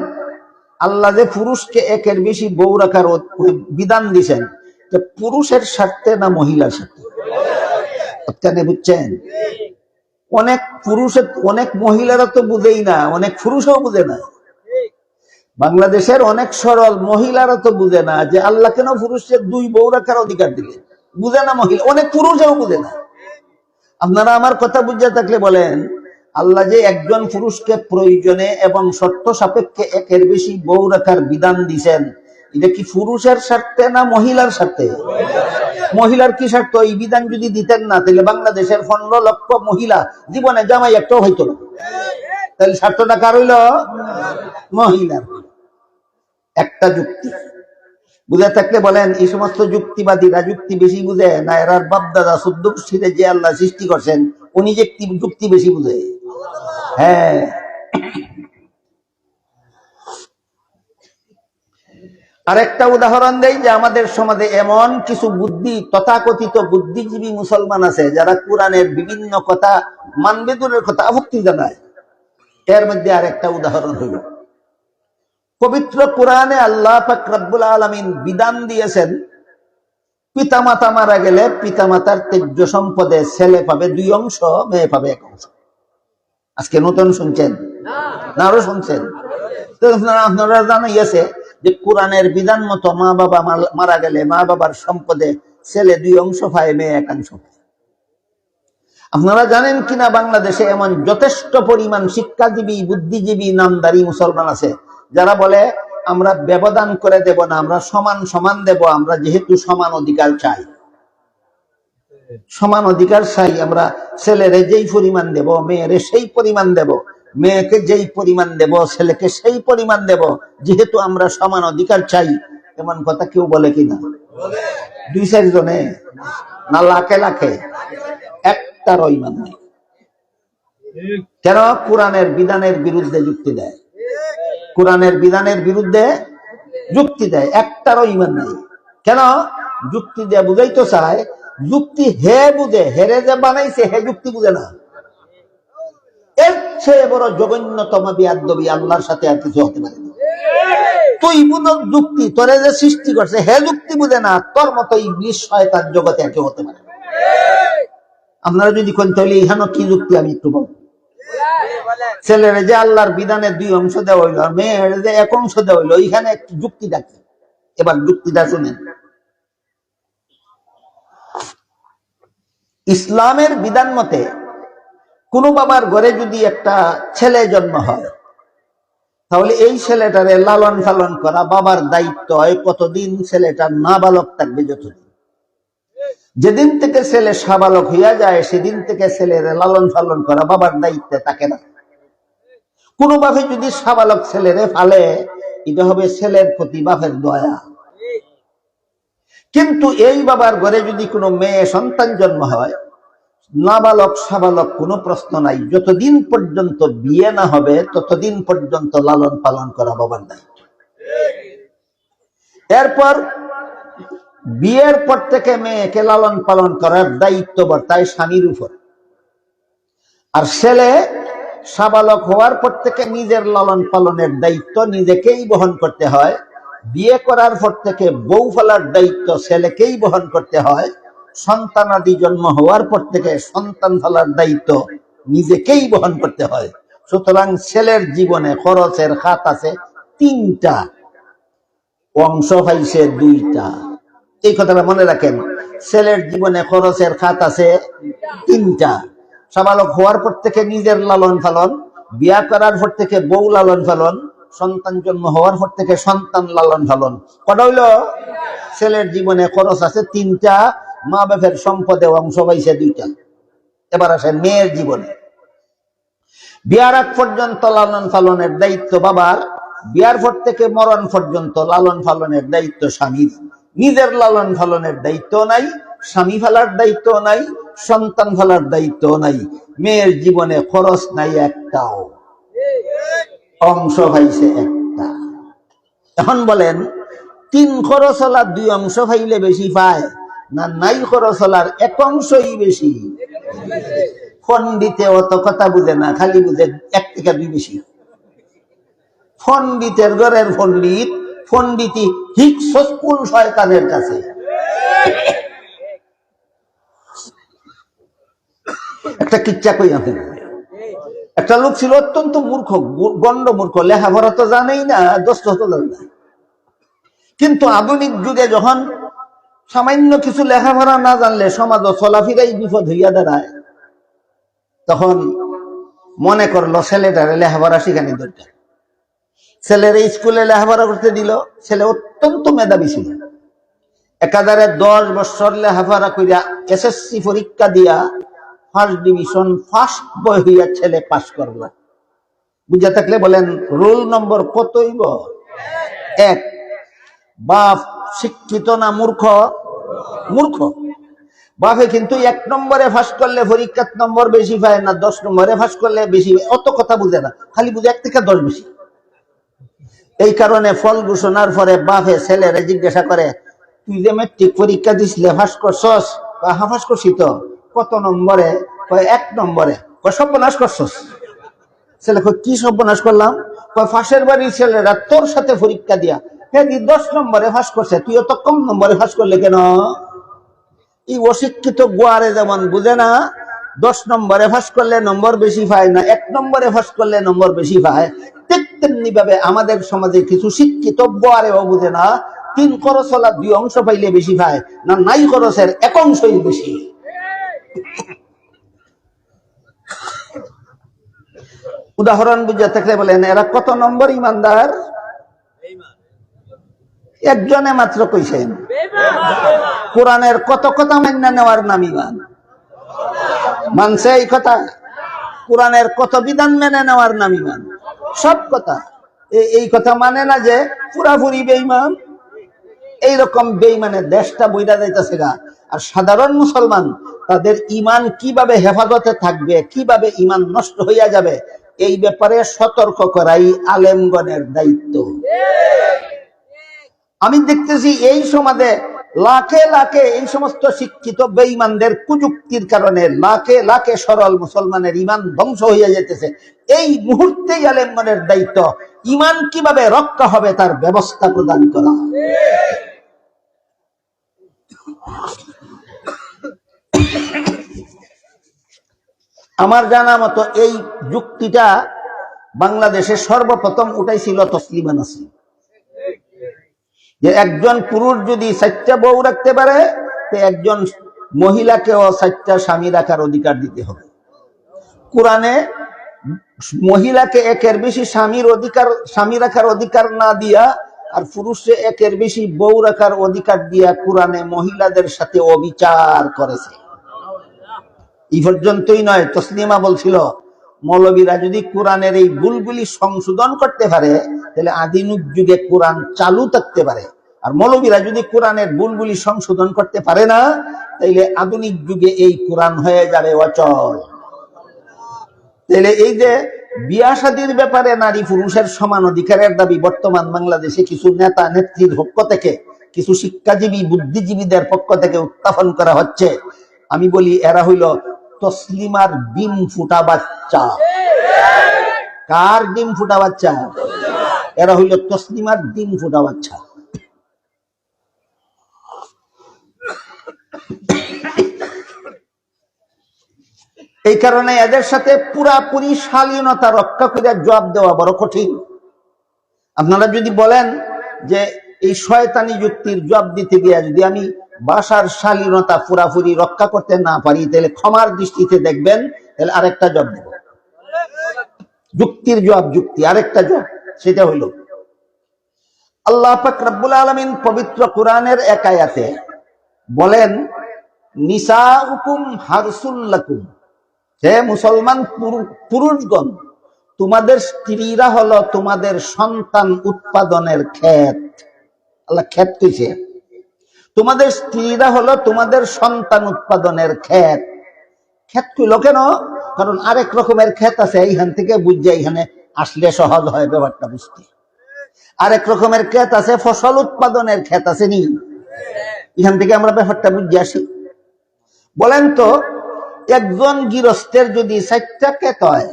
Speaker 1: আল্লাহ যে পুরুষকে একের বেশি বউ রাখার বিধান দিছেন, যে পুরুষের স্বার্থে না মহিলার স্বার্থে? আপনি বুঝছেন? অনেক মহিলারা তো বুঝেই না, অনেক পুরুষও বুঝে না। বাংলাদেশের অনেক সরল মহিলারা তো বুঝে না যে আল্লাহ কেন পুরুষের 2 বউ রাখার অধিকার দিলে, বুঝে না মহিলা, অনেক পুরুষও বুঝে না। আপনারা আমার কথা বুঝে থাকলে বলেন, আল্লাহ যে একজন পুরুষকে প্রয়োজনে এবং শর্ত সাপেক্ষে একের বেশি বউ রাখার বিধান দিছেন, এটা কি পুরুষের স্বার্থে না মহিলার স্বার্থে? মহিলার কি স্বার্থ? এই বিধান যদি দিতেন না, তাহলে বাংলাদেশের 15 লক্ষ মহিলা জীবনে জামাই একটাও হইতো না। তাহলে স্বার্থটা কার হইল? মহিলার। একটা যুক্তি বুঝে থাকলে বলেন, এই সমস্ত যুক্তিবাদীরা যুক্তি বেশি বুঝে না এরার বাপদাদা 14 গোষ্ঠীতে যে আল্লাহ সৃষ্টি করছেন উনি যে যুক্তি বেশি বুঝে? হ্যাঁ। আরেকটা উদাহরণ দেই যে আমাদের সমাজে এমন কিছু তথাকথিত বুদ্ধিজীবী মুসলমান আছে যারা কোরআনের বিভিন্ন কথা মানবে দূরের কথা আপত্তি জানায়। এর মধ্যে আরেকটা উদাহরণ হইল, পবিত্র কোরআনে আল্লাহ পাক রব্বুল আলামিন বিধান দিয়েছেন, পিতামাতা মারা গেলে পিতামাতার তেজ্য সম্পদে ছেলে পাবে 2 অংশ, মেয়ে পাবে 1 অংশ। আজকে নতুন শুনছেন না আরো শুনছেন? আপনারা জানাইয়াছে যে কোরআনের বিধান মতো মা বাবা মারা গেলে মা বাবার সম্পদে ছেলে 2 অংশ পায়, মেয়ে 1 অংশ পায়। আপনারা জানেন কিনা বাংলাদেশে এমন যথেষ্ট পরিমাণ শিক্ষাজীবী বুদ্ধিজীবী নামদারি মুসলমান আছে যারা বলে আমরা ব্যবধান করে দেব না, আমরা সমান সমান দেব, আমরা যেহেতু সমান অধিকার চাই, সমান অধিকার চাই, আমরা ছেলেরে যেই পরিমাণ দেব মেয়েরে সেই পরিমাণ দেব, মেয়েকে যেই পরিমাণ দেব ছেলেকে সেই পরিমাণ দেব, যেহেতু আমরা সমান অধিকার চাই। এমন কথা কেউ বলে কিনা? 2-4 জনে না লাখে লাখে? একটারও ঈমান নেই। কেন? কোরআনের বিধানের বিরুদ্ধে যুক্তি দেয়, কোরআনের বিধানের বিরুদ্ধে যুক্তি দেয়, একটারও ইমান নাই। কেন? যুক্তি দিয়ে বুঝাইতে চায়, যুক্তি হে বুঝে, হেরে যে বানাইছে হে যুক্তি বুঝে না। এর চেয়ে বড় জঘন্যতম বিয়াদবি আল্লাহর সাথে আর কিছু হতে পারে না। তুই বুঝো যুক্তি, তোরে যে সৃষ্টি করছে হে যুক্তি বুঝে না, তোর মতো ইবলিশ শয়তান জগতে আর কেউ হতে পারে না। আপনারা যদি কোন তাহলে এখানে কি যুক্তি আমি একটু বলবো। ছেলের যে আল্লাহর বিধানের 2 অংশ দেওয়া হইলো, মেয়ের যে 1 অংশ দেওয়া হইলো, এখানে একটু যুক্তি দেখে। এবার যুক্তিটা শুনেন। ইসলামের বিধান মতে কোন বাবার ঘরে যদি একটা ছেলে জন্ম হয়, তাহলে এই ছেলেটারে লালন পালন করা বাবার দায়িত্ব হয়। কতদিন? ছেলেটা নাবালক থাকবে যতদিন। যেদিন থেকে ছেলে সাবালক হইয়া যায়, সেদিন থেকে ছেলের লালন পালন করা বাবার দায়িত্বে থাকে না। কোনোভাবে যদি সাবালক ছেলেরে ফালে, এটা হবে ছেলের প্রতি বাপের দয়া। কিন্তু এই বাবার ঘরে যদি কোনো মেয়ে সন্তান জন্ম হয়, নাবালক সাবালক কোনো প্রশ্ন নাই। যতদিন পর্যন্ত বিয়ে না হবে ততদিন পর্যন্ত লালন পালন করা বাবার দায়িত্ব। এরপর বিয়ের পর থেকে মেয়েকে লালন পালন করার দায়িত্ব বর্তায় স্বামীর উপর। আর ছেলে সাবালক হওয়ার পর থেকে নিজের লালন পালনের দায়িত্ব নিজেকেই বহন করতে হয়। বিয়ে করার পর থেকে বউ ফেলার দায়িত্ব ছেলেকেই বহন করতে হয়। সন্তানাদি জন্ম হওয়ার পর থেকে সন্তান ফেলার দায়িত্ব নিজেকেই বহন করতে হয়। সুতরাং ছেলের জীবনে খরচের খাত আছে 3টা, অংশ পাইছে 2টা। এই কথাটা মনে রাখেন, ছেলের জীবনে খরচের খাত আছে 3টা। সাবালক হওয়ার পর থেকে নিজের লালন পালন, বিয়া করার পর থেকে বউ লালন পালন, সন্তান জন্ম হওয়ার পর থেকে সন্তান লালন পালন। কটা হইল? ছেলের জীবনে খরচ আছে 3টা, মা বাপের সম্পদে অংশ পাইছে 2টা। এবার আসে মেয়ের জীবনে। বিয়ার আগ পর্যন্ত লালন পালনের দায়িত্ব বাবার, বিয়ার পর থেকে মরণ পর্যন্ত লালন পালনের দায়িত্ব স্বামীর। নিজের লালন পালনের দায়িত্ব নাই, স্বামী ফেলার দায়িত্ব নাই, সন্তান ফেলার দায়িত্ব নাই। মেয়ের জীবনে খরচ নাই একটাও, অংশ পাইছে 1টা। এখন বলেন, 3 খরচ হলার 2 অংশ পাইলে বেশি পায় না নাই খরচ হলার 1 অংশই বেশি? পণ্ডিতে অত কথা বুঝে না, খালি বুঝে 1 থেকে 2 বেশি। পণ্ডিতের ঘরের পণ্ডিত, পণ্ডিতি হিকসস্কুল শয়তানের কাছে। একটা কিচ্ছা কই আপনি। একটা লোক ছিল অত্যন্ত মূর্খ, গণ্ড মূর্খ, লেখাপড়া তো জানেই না, দোস্ত তো জানে না। কিন্তু আধুনিক যুগে যখন সামান্য কিছু লেখাপড়া না জানলে সমাজ চলাফেরাই বিপদ হইয়া দাঁড়ায়, তখন মনে করলো ছেলেটারে লেখাপড়া শিখানি দরকার। ছেলের স্কুলে লেখাপড়া করতে দিল। ছেলে অত্যন্ত মেধাবী ছিল। একাধারে 10 বছর লেখাপড়া করিয়া এসএসসি পরীক্ষা দিয়া ফার্স্ট ডিভিশন, ফার্স্ট বয় হইয়া ছেলে পাস করলো। বুঝা থাকলে বলেন, রোল নম্বর কত হইব? 1। বাপ শিক্ষিত না মূর্খ? মূর্খ। বাপে কিন্তু 1 নম্বরে ফার্স্ট করলে পরীক্ষার নম্বর বেশি পায় না, 10 নম্বরে ফার্স্ট করলে বেশি। অত কথা বুঝে না, খালি বুঝে 1 থেকে 10 বেশি। এই কারণে ফল ঘোষণার পরে বাপে ছেলেরে জিজ্ঞাসা করে, তুই যে মেট্রিক পরীক্ষা দিছিলে ফার্স্ট করছস? হ্যাঁ ফার্স্ট করছি তো। কত নম্বরে? 1 নম্বরে। সর্বনাশ করছস। ছেলে কি সর্বনাশ করলাম? ফাঁসের বাড়ির ছেলেরা তোর সাথে পরীক্ষা দিয়া হ্যাঁ 10 নম্বরে ফার্স্ট করছে, তুই অত কম নম্বরে ফার্স্ট করলে কেন? এই অশিক্ষিত গোয়ারে যেমন বুঝে না 10 নম্বরে ফার্স্ট করলে নম্বর বেশি পায় না, 1 নম্বরে ফার্স্ট করলে নম্বর বেশি পায়, ঠিক তেমনি ভাবে আমাদের সমাজে কিছু শিক্ষিত গোয়ারেও বুঝে না 3 খরচ হলা 2 অংশ পাইলে বেশি পায় না নাই খরচের 1 অংশই বেশি। উদাহরণ বুঝে থাকলে বলেন, এরা কত নম্বর ইমানদার? একজনে মাত্র কইছেন। কোরআনের কত কথা মান্য নেওয়ার নাম ইমান? মানছে এই কথা? কোরআনের কত বিধান মেনে নেওয়ার নাম ইমান? সব কথা। এই কথা মানে না যে পুরাপুরি বেঈমান। এইরকম বেঈমানের দেশটা বইরা যাইতেছে গা। আর সাধারণ মুসলমান তাদের ইমান কিভাবে হেফাজতে থাকবে, কিভাবে ইমান নষ্ট হইয়া যাবে, এই ব্যাপারে সতর্ক করাই আলেমগণের দায়িত্ব। আমি দেখতেছি এই সমাজে লাখে লাখে এই সমস্ত শিক্ষিত বেঈমানদের কুযুক্তির কারণে লাখে লাখে সরল মুসলমানের ইমান ধ্বংস হয়ে যেতেছে। এই মুহূর্তেই আলেমগণের দায়িত্ব ইমান কিভাবে রক্ষা হবে তার ব্যবস্থা প্রদান করা। আমার জানা মতো এই যুক্তিটা বাংলাদেশে সর্বপ্রথম উঠাইছিল তসলিমা নাসরিন, যে একজন পুরুষ যদি 4টা বউ রাখতে পারে তো একজন মহিলাকেও 4টা স্বামী রাখার অধিকার দিতে হবে। কোরআনে মহিলাকে একের বেশি স্বামী রাখার অধিকার না দিয়া আর পুরুষে একের বেশি বউ রাখার অধিকার দিয়া কোরআনে মহিলাদের সাথে অবিচার করেছে। এই পর্যন্তই নয়, তসলিমা বলছিল মৌলবীরা যদি কোরআনের এই ভুলগুলি সংশোধন করতে পারে তাহলে আধুনিক যুগে কোরআন চালু থাকতে পারে, আর মৌলবীরা যদি কোরআনের ভুলগুলি সংশোধন করতে পারে না তাইলে আধুনিক যুগে এই কোরআন হয়ে যাবে অচল। তাহলে এই যে বিয়া শাদীর ব্যাপারে নারী পুরুষের সমান অধিকারের দাবি বর্তমান বাংলাদেশে কিছু নেতা নেত্রীর পক্ষ থেকে, কিছু শিক্ষাজীবী বুদ্ধিজীবীদের পক্ষ থেকে উত্থাপন করা হচ্ছে, আমি বলি এরা হইল তসলিমার ডিম ফুটা বাচ্চা। কার ডিম ফুটা বাচ্চা? এরা হইল তসলিমার ডিম ফুটা বাচ্চা। এই কারণে এদের সাথে পুরাপুরি শালীনতা রক্ষা করে জবাব দেওয়া বড় কঠিন। আপনারা যদি বলেন যে এই শয়তানি যুক্তির জবাব দিতে গিয়ে যদি আমি ভাষার শালীনতা পুরাপুরি রক্ষা করতে না পারি তাহলে ক্ষমার দৃষ্টিতে দেখবেন, তাহলে আরেকটা জবাব দেব। যুক্তির জবাব যুক্তি, আরেকটা জবাব সেটা হইল আল্লাহ পাক রব্বুল আলামিন পবিত্র কোরআনের এক আয়াতে বলেন, নিসাউকুম হারসুল লাকুম, হে মুসলমান পুরুষগণ, তোমাদের স্ত্রীরা হলো তোমাদের সন্তান উৎপাদনের ক্ষেত। আল্লাহ ক্ষেত কইছে, তোমাদের স্ত্রীরা হলো তোমাদের সন্তান উৎপাদনের ক্ষেত। ক্ষেত কইল কেন? কারণ আরেক রকমের ক্ষেত আছে, এইখান থেকে বুঝছে এইখানে আসলে সহজ হয় ব্যাপারটা বুঝতে। আরেক রকমের ক্ষেত আছে, ফসল উৎপাদনের ক্ষেত আছে নি, এখান থেকে আমরা ব্যাপারটা বুঝে আসি। বলেন তো, একজন গৃহস্থের যদি 4টা ক্ষেত হয়,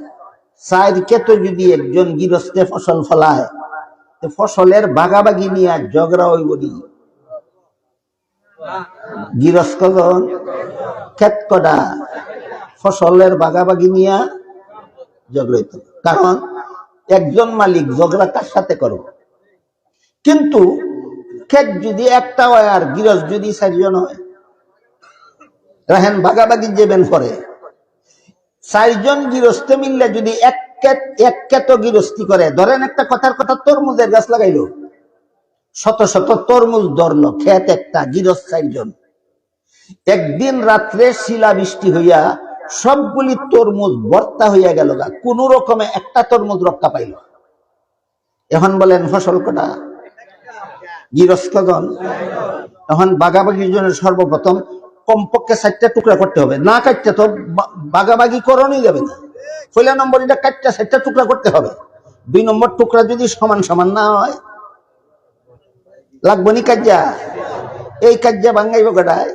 Speaker 1: 4 ক্ষেত যদি একজন গৃহস্থে ফসল ফলায়, ফসলের ভাগাভাগি নিয়ে ঝগড়া হইব নি? গৃহস্থ ক্ষেত কটা, ফসলের ভাগাভাগি নিয়ে ঝগড়া হইত। কারণ একজন মালিক ঝগড়া কার সাথে করো? কিন্তু ক্ষেত যদি একটা হয় আর গৃহস্থ যদি 4 জন হয়, রাহেন ভাগাভাগি যেবেন করে 4 জন গৃহস্থ মিললে যদি এক ক্ষেত গৃহস্থী করে, ধরেন একটা কথার কথা তরমুজের গাছ লাগাইলো, শত শত তরমুজ ধরলো, ক্ষেত একটা, গৃহস্থ 4 জন। একদিন রাত্রে শিলাবৃষ্টি হইয়া সবগুলি তরমুজ ভর্তা হইয়া গেল, কোন রকমে একটা তরমুজ রক্ষা পাইল। এখন বলেন ফসল কটা? গৃহস্থগণ। এখন ভাগাভাগির জন্য সর্বপ্রথম কমপক্ষে 4টা টুকরা করতে হবে, না কাটতে তো ভাগাভাগি করণই যাবে না। পয়লা নম্বর এটা কাটতে 4টা টুকরা করতে হবে। 2 নম্বর টুকরা যদি সমান সমান না হয় লাগবো নি কাজ্যা, এই কাজ্যা ভাঙ্গাইব কটায়।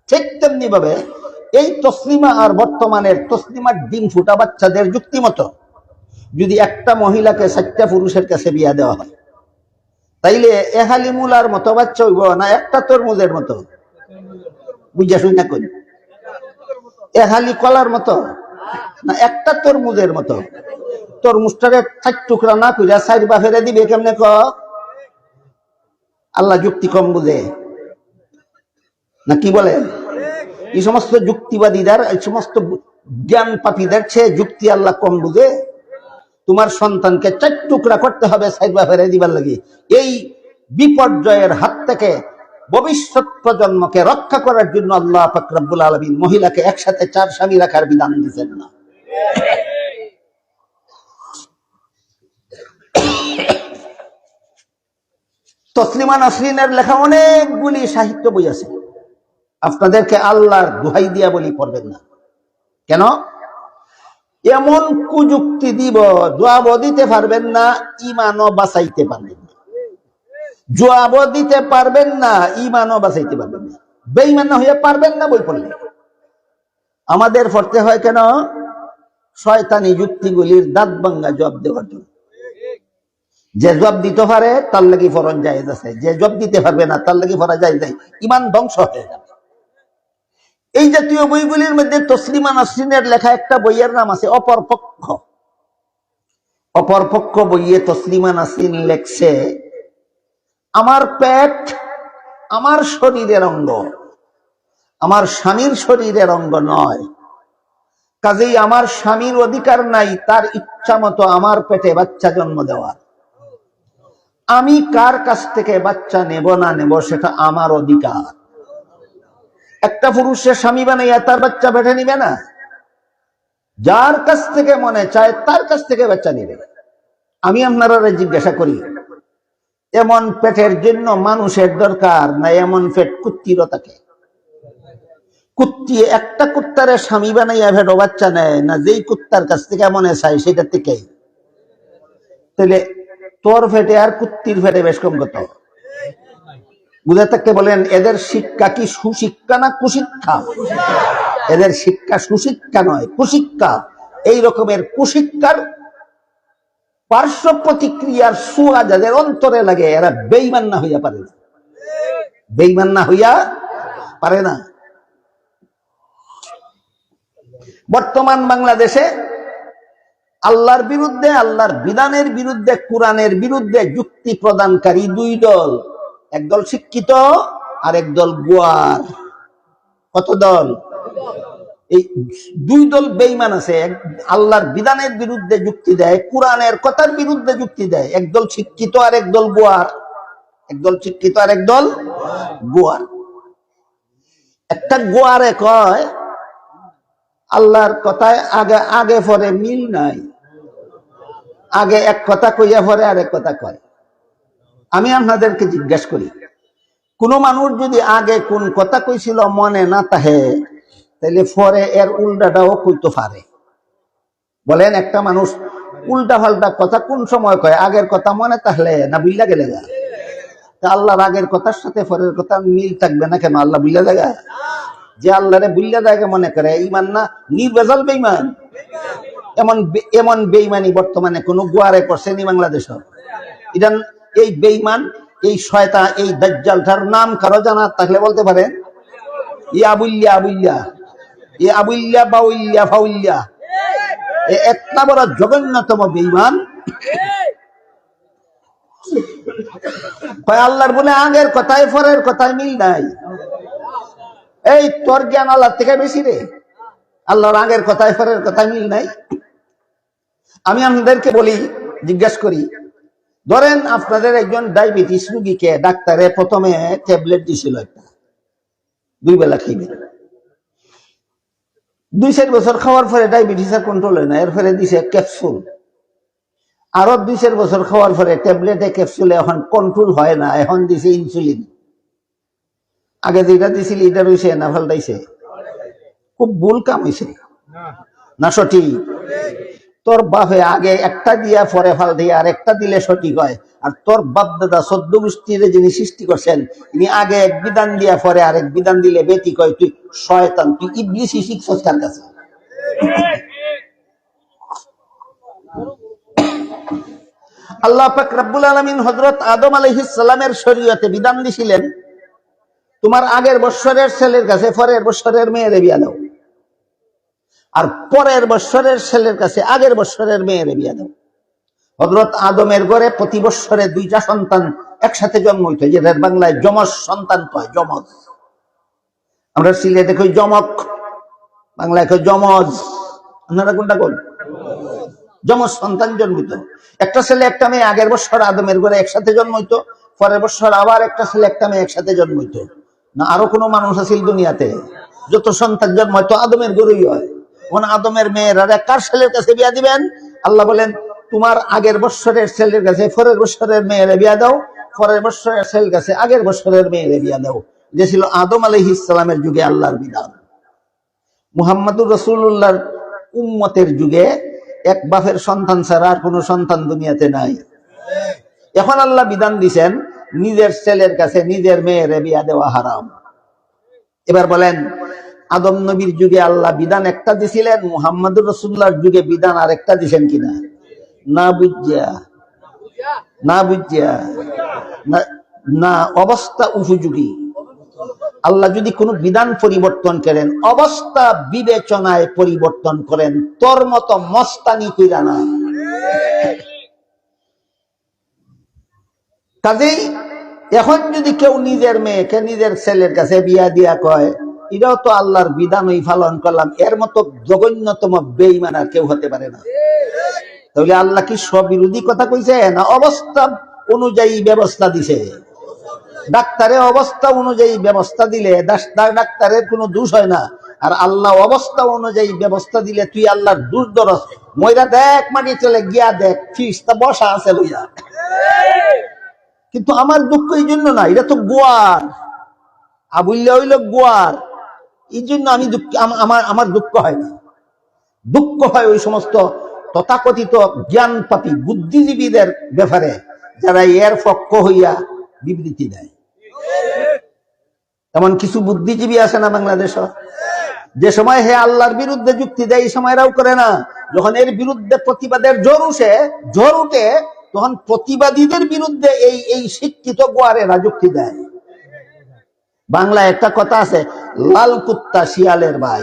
Speaker 1: ঠিক তেমনি ভাবে এই তসলিমা আর বর্তমানের তসলিমার ডিম ফুটা বাচ্চাদের যুক্তি মতো যদি একটা মহিলাকে 4টা পুরুষের কাছে বিয়া দেওয়া হয়, তাইলে এহালি মুলার মতো বাচ্চা হইব না একটা তরমুজের মতো? বুঝা শুই না কই, এহালি কলার মতো না একটা তরমুজের মতো? তরমুজটাকে 4 টুকরা না কইরা 4 বাফেরে দিবে কেমনে? আল্লাহ যুক্তি কম বুঝে না কি বলেন? এই সমস্ত যুক্তিবাদীদের, এই সমস্ত জ্ঞান পাপীদের চেয়ে যুক্তি আল্লাহ কম বুঝে? তোমার সন্তানকে 4 টুকরা করতে হবে 4 বাফেরে দিবার লাগে। এই বিপর্যয়ের হাত থেকে ভবিষ্যৎ প্রজন্মকে রক্ষা করার জন্য আল্লাহ পাক রব্বুল আলামিন মহিলাকে একসাথে 4 স্বামী রাখার বিধান দিয়েছেন না। তসলিমা নাসরিনের লেখা অনেকগুলি সাহিত্য বই আছে, আপনাদেরকে আল্লাহর দোহাই দিয়া বলি পড়বেন না। কেন? এমন কুযুক্তি দিব, জবাব দিতে পারবেন না, ইমানও বাঁচাইতে পারবেন না। জবাবও দিতে পারবেন না, ঈমানও বাঁচাইতে পারবেন না। বেঈমান না হইয়া পারবেন না বই পড়লে। আমাদের পড়তে হয় কেন? শয়তানি যুক্তিগুলির দাঁত ভাঙ্গা জবাব দেওয়ার জন্য। যে জবাব দিতে পারে তার লাগি ফরজ জায়েজ আছে, যে জবাব দিতে পারবে না তার লাগি ফরজ জায়েজ নাই, ঈমান ধ্বংস হয়ে যাবে। এই জাতীয় বইগুলির মধ্যে তসলিমা নাসরিনের লেখা একটা বইয়ের নাম আছে অপরপক্ষ। অপরপক্ষ বইয়ে তসলিমা নাসরিন লেখছে, আমার পেট আমার শরীরের অঙ্গ, আমার স্বামীর শরীরের অঙ্গ নয়, কাজেই আমার স্বামীর অধিকার নাই তার ইচ্ছা মতো আমার পেটে বাচ্চা জন্ম দেওয়ার। আমি কার কাছ থেকে বাচ্চা নেব না নেব সেটা আমার অধিকার। একটা পুরুষের স্বামী বানাইয়া তার বাচ্চা পেটে নিবে না, যার কাছ থেকে মনে চায় তার কাছ থেকে বাচ্চা নিবে। আমি আপনারা জিজ্ঞাসা করি, এমন পেটের জন্য মানুষের দরকার না এমন পেট কুত্তিরও থাকে? কুত্তি একটা কুত্তারে স্বামী বানাইয়া ভেটো বাচ্চা নেয় না, যেই কুত্তার কাছ থেকে মনে চায় সেটা থেকেই। তাহলে তোর ফেটে আর কুত্তির ফেটে বেশ কম কত? বুঝে থাকতে বলেন, এদের শিক্ষা কি সুশিক্ষা না কুশিক্ষা? এদের শিক্ষা সুশিক্ষা নয়, কুশিক্ষা। এই রকমের কুশিক্ষার পার্শ্ব প্রতিক্রিয়ার সুয়া যাদের অন্তরে লাগে, এরা বেঈমান না হইয়া পারে না, বেঈমান না হইয়া পারে না। বর্তমান বাংলাদেশে আল্লাহর বিরুদ্ধে, আল্লাহর বিধানের বিরুদ্ধে, কোরআনের বিরুদ্ধে যুক্তি প্রদানকারী দুই দল, একদল শিক্ষিত আর একদল গোয়ার। কত দল? এই দুই দল বেঈমান আছে। আল্লাহর বিধানের বিরুদ্ধে যুক্তি দেয়, কোরআনের কথার বিরুদ্ধে যুক্তি দেয়। একদল শিক্ষিত আর একদল গোয়ার, একদল শিক্ষিত আর একদল গোয়ার। একটা গোয়ারে কয় আল্লাহর কথায় আগে আগে পরে মিল নাই, আগে এক কথা কইয়া পরে আরেক কথা কয়। আমি আপনাদেরকে জিজ্ঞাসা করি, কোন মানুষ যদি আগে কোন কথা কইছিল মনে না তাহে, তাহলে পরে এর উল্টাটাও কইতে পারে? বলেন, একটা মানুষ উল্টা পাল্টা কথা কোন সময় কয়? আগের কথা মনে তাহলে না বুঝলা গেলে গা? তা আল্লাহর আগের কথার সাথে পরের কথা মিল থাকবে না কেন? আল্লাহ বুঝলা দেখা? যে আল্লাহরে বুঝলা দেখে মনে করে ঈমান না, নির্ভেজাল বেঈমান। এমন এমন বেঈমানি বর্তমানে কোন গোয়ারে করছেনি বাংলাদেশ? এটা এই বেঈমান, এই শয়তান, এই দাজ্জালটার নাম কারো জানা থাকলে বলতে পারেন? আবুল্লা আবুল্লা, এ আবুল্লা বাউল্লা ফাউল্লা, এত বড় জঘন্যতম বেঈমান। আল্লাহর বলে আগের কথায় পরের কথায় মিল নাই। এই তোর জ্ঞান আল্লাহর থেকে বেশি রে, আল্লাহর আগের কথায় পরের কথায় মিল নাই। আমি আপনাদেরকে বলি, জিজ্ঞাসা করি, ধরেন আপনাদের একজন ডায়াবেটিস রোগীকে ডাক্তারে প্রথমে ট্যাবলেট দিছিল, একটা 2 বেলা খাইবে। 2-4 বছর খাওয়ার পরে ডায়াবেটিস আর কন্ট্রোল হয় না, এরপরে দিছে ক্যাপসুল। আরো 2-4 বছর খাওয়ার পরে ট্যাবলেটে ক্যাপসুলে এখন কন্ট্রোল হয় না, এখন দিছে ইনসুলিন। আগে যেটা দিছিল এটা রয়েছে না ফাল্টাইছে? খুব ভুল কাম হয়েছে না সঠিক? তোর বাপে আগে একটা দিয়া পরে ফাল দিয়ে আর একটা দিলে সঠিক হয়। আর তোর বাপ দাদা 14 গোষ্ঠীর যিনি সৃষ্টি করছেন, তিনি আগে এক বিধান দিয়া পরে আরেক বিধান দিলে বেঠিক হয়। তুই শয়তান, তুই ইবলিসই শিখছস কার কাছে? আল্লাহ পাক রব্বুল আলামিন হযরত আদম আলাইহিস সালামের শরীয়তে বিধান দিছিলেন, তোমার আগের বৎসরের ছেলের কাছে পরের বৎসরের মেয়েরে বিয়া দাও, আর পরের বৎসরের ছেলের কাছে আগের বৎসরের মেয়েরে বিয়া দাও। হযরত আদমের ঘরে প্রতি বৎসরে 2টা সন্তান একসাথে জন্ম হইতো, যেটা বাংলায় যমজ সন্তান কয়, যমজ। আমরা সিলেটে কই যমক, বাংলায় কই যমজ। আপনারা কোনটা কোন? যমজ সন্তান জন্মিত। একটা ছেলে একটা মেয়ে আগের বৎসর আদমের ঘরে একসাথে জন্ম হইতো, পরের বৎসর আবার একটা ছেলে একটা মেয়ে একসাথে জন্ম হইতো। না আরো কোনো মানুষ আছে দুনিয়াতে? যত সন্তান জন্ম হয়তো আদমের ঘরেই হয়। আদমের মেয়েরা কার ছেলের কাছে বিয়া দিবেন? আল্লাহ বলেন, তোমার আগের বৎসরের ছেলের কাছে পরের বৎসরের মেয়েরে বিয়া দাও, পরের বৎসরের ছেলের কাছে আগের বৎসরের মেয়েরে বিয়া দাও। যে ছিল আদম আলাইহিস সালামের যুগে আল্লাহর বিধান। মুহাম্মদুর রাসূলুল্লাহর উম্মতের যুগে এক বাপের সন্তান ছাড়া আর কোনো সন্তান দুনিয়াতে নাই। এখন আল্লাহ বিধান দিছেন নিজের ছেলের কাছে নিজের মেয়ের বিয়া দেওয়া হারাম। এবার বলেন, আদম নবীর যুগে আল্লাহ বিধান একটা দিছিলেন, মুহাম্মদুর রাসূলুল্লাহর যুগে বিধান আর একটা দিছেন কিনা? না বুঝিয়া, না বুঝিয়া, না অবস্থা উপযোগী। আল্লাহ যদি কোনো বিধান পরিবর্তন করেন, অবস্থা বিবেচনায় পরিবর্তন করেন, তোর মতো মস্তানি কইরা না। কাজেই এখন যদি কেউ নিজের মেয়েকে নিজের ছেলের কাছে বিয়া দিয়া কয়, এটাও তো আল্লাহর বিধানই পালন করলাম, এর মতো জঘন্যতম বেঈমান আর কেউ হতে পারে না। তাহলে আল্লাহ কি স্ববিরোধী কথা কইছে? না অবস্থা অনুযায়ী ব্যবস্থা দিছে। ডাক্তারের অবস্থা অনুযায়ী ব্যবস্থা দিলে ডাক্তারের কোনো দোষ হয় না, আর আল্লাহ অবস্থা অনুযায়ী ব্যবস্থা দিলে তুই আল্লাহর দোষ ধরস। ময়রা দেখ, মাটি চলে গিয়া দেখ, ফিসটা বসা আছে লইয়া। কিন্তু আমার দুঃখ এই জন্য না, এটা তো গোয়ার, আবুল্লা হইল গোয়ার, এই জন্য আমি দুঃখ, আমার দুঃখ হয় না। দুঃখ হয় ওই সমস্ত তথাকথিত জ্ঞান পাপী বুদ্ধিজীবীদের ব্যাপারে, যারা এর পক্ষ হইয়া বিবৃতি দেয়। এমন কিছু বুদ্ধিজীবী আছে না বাংলাদেশ, যে সময় হে আল্লাহর বিরুদ্ধে যুক্তি দেয়, এই সময়রাও করে না। যখন এর বিরুদ্ধে প্রতিবাদের ঝড় উঠে, তখন প্রতিবাদীদের বিরুদ্ধে এই শিক্ষিত গোয়ারেরা যুক্তি দেয়। বাংলায় একটা কথা আছে, লাল কুত্তা শিয়ালের ভাই।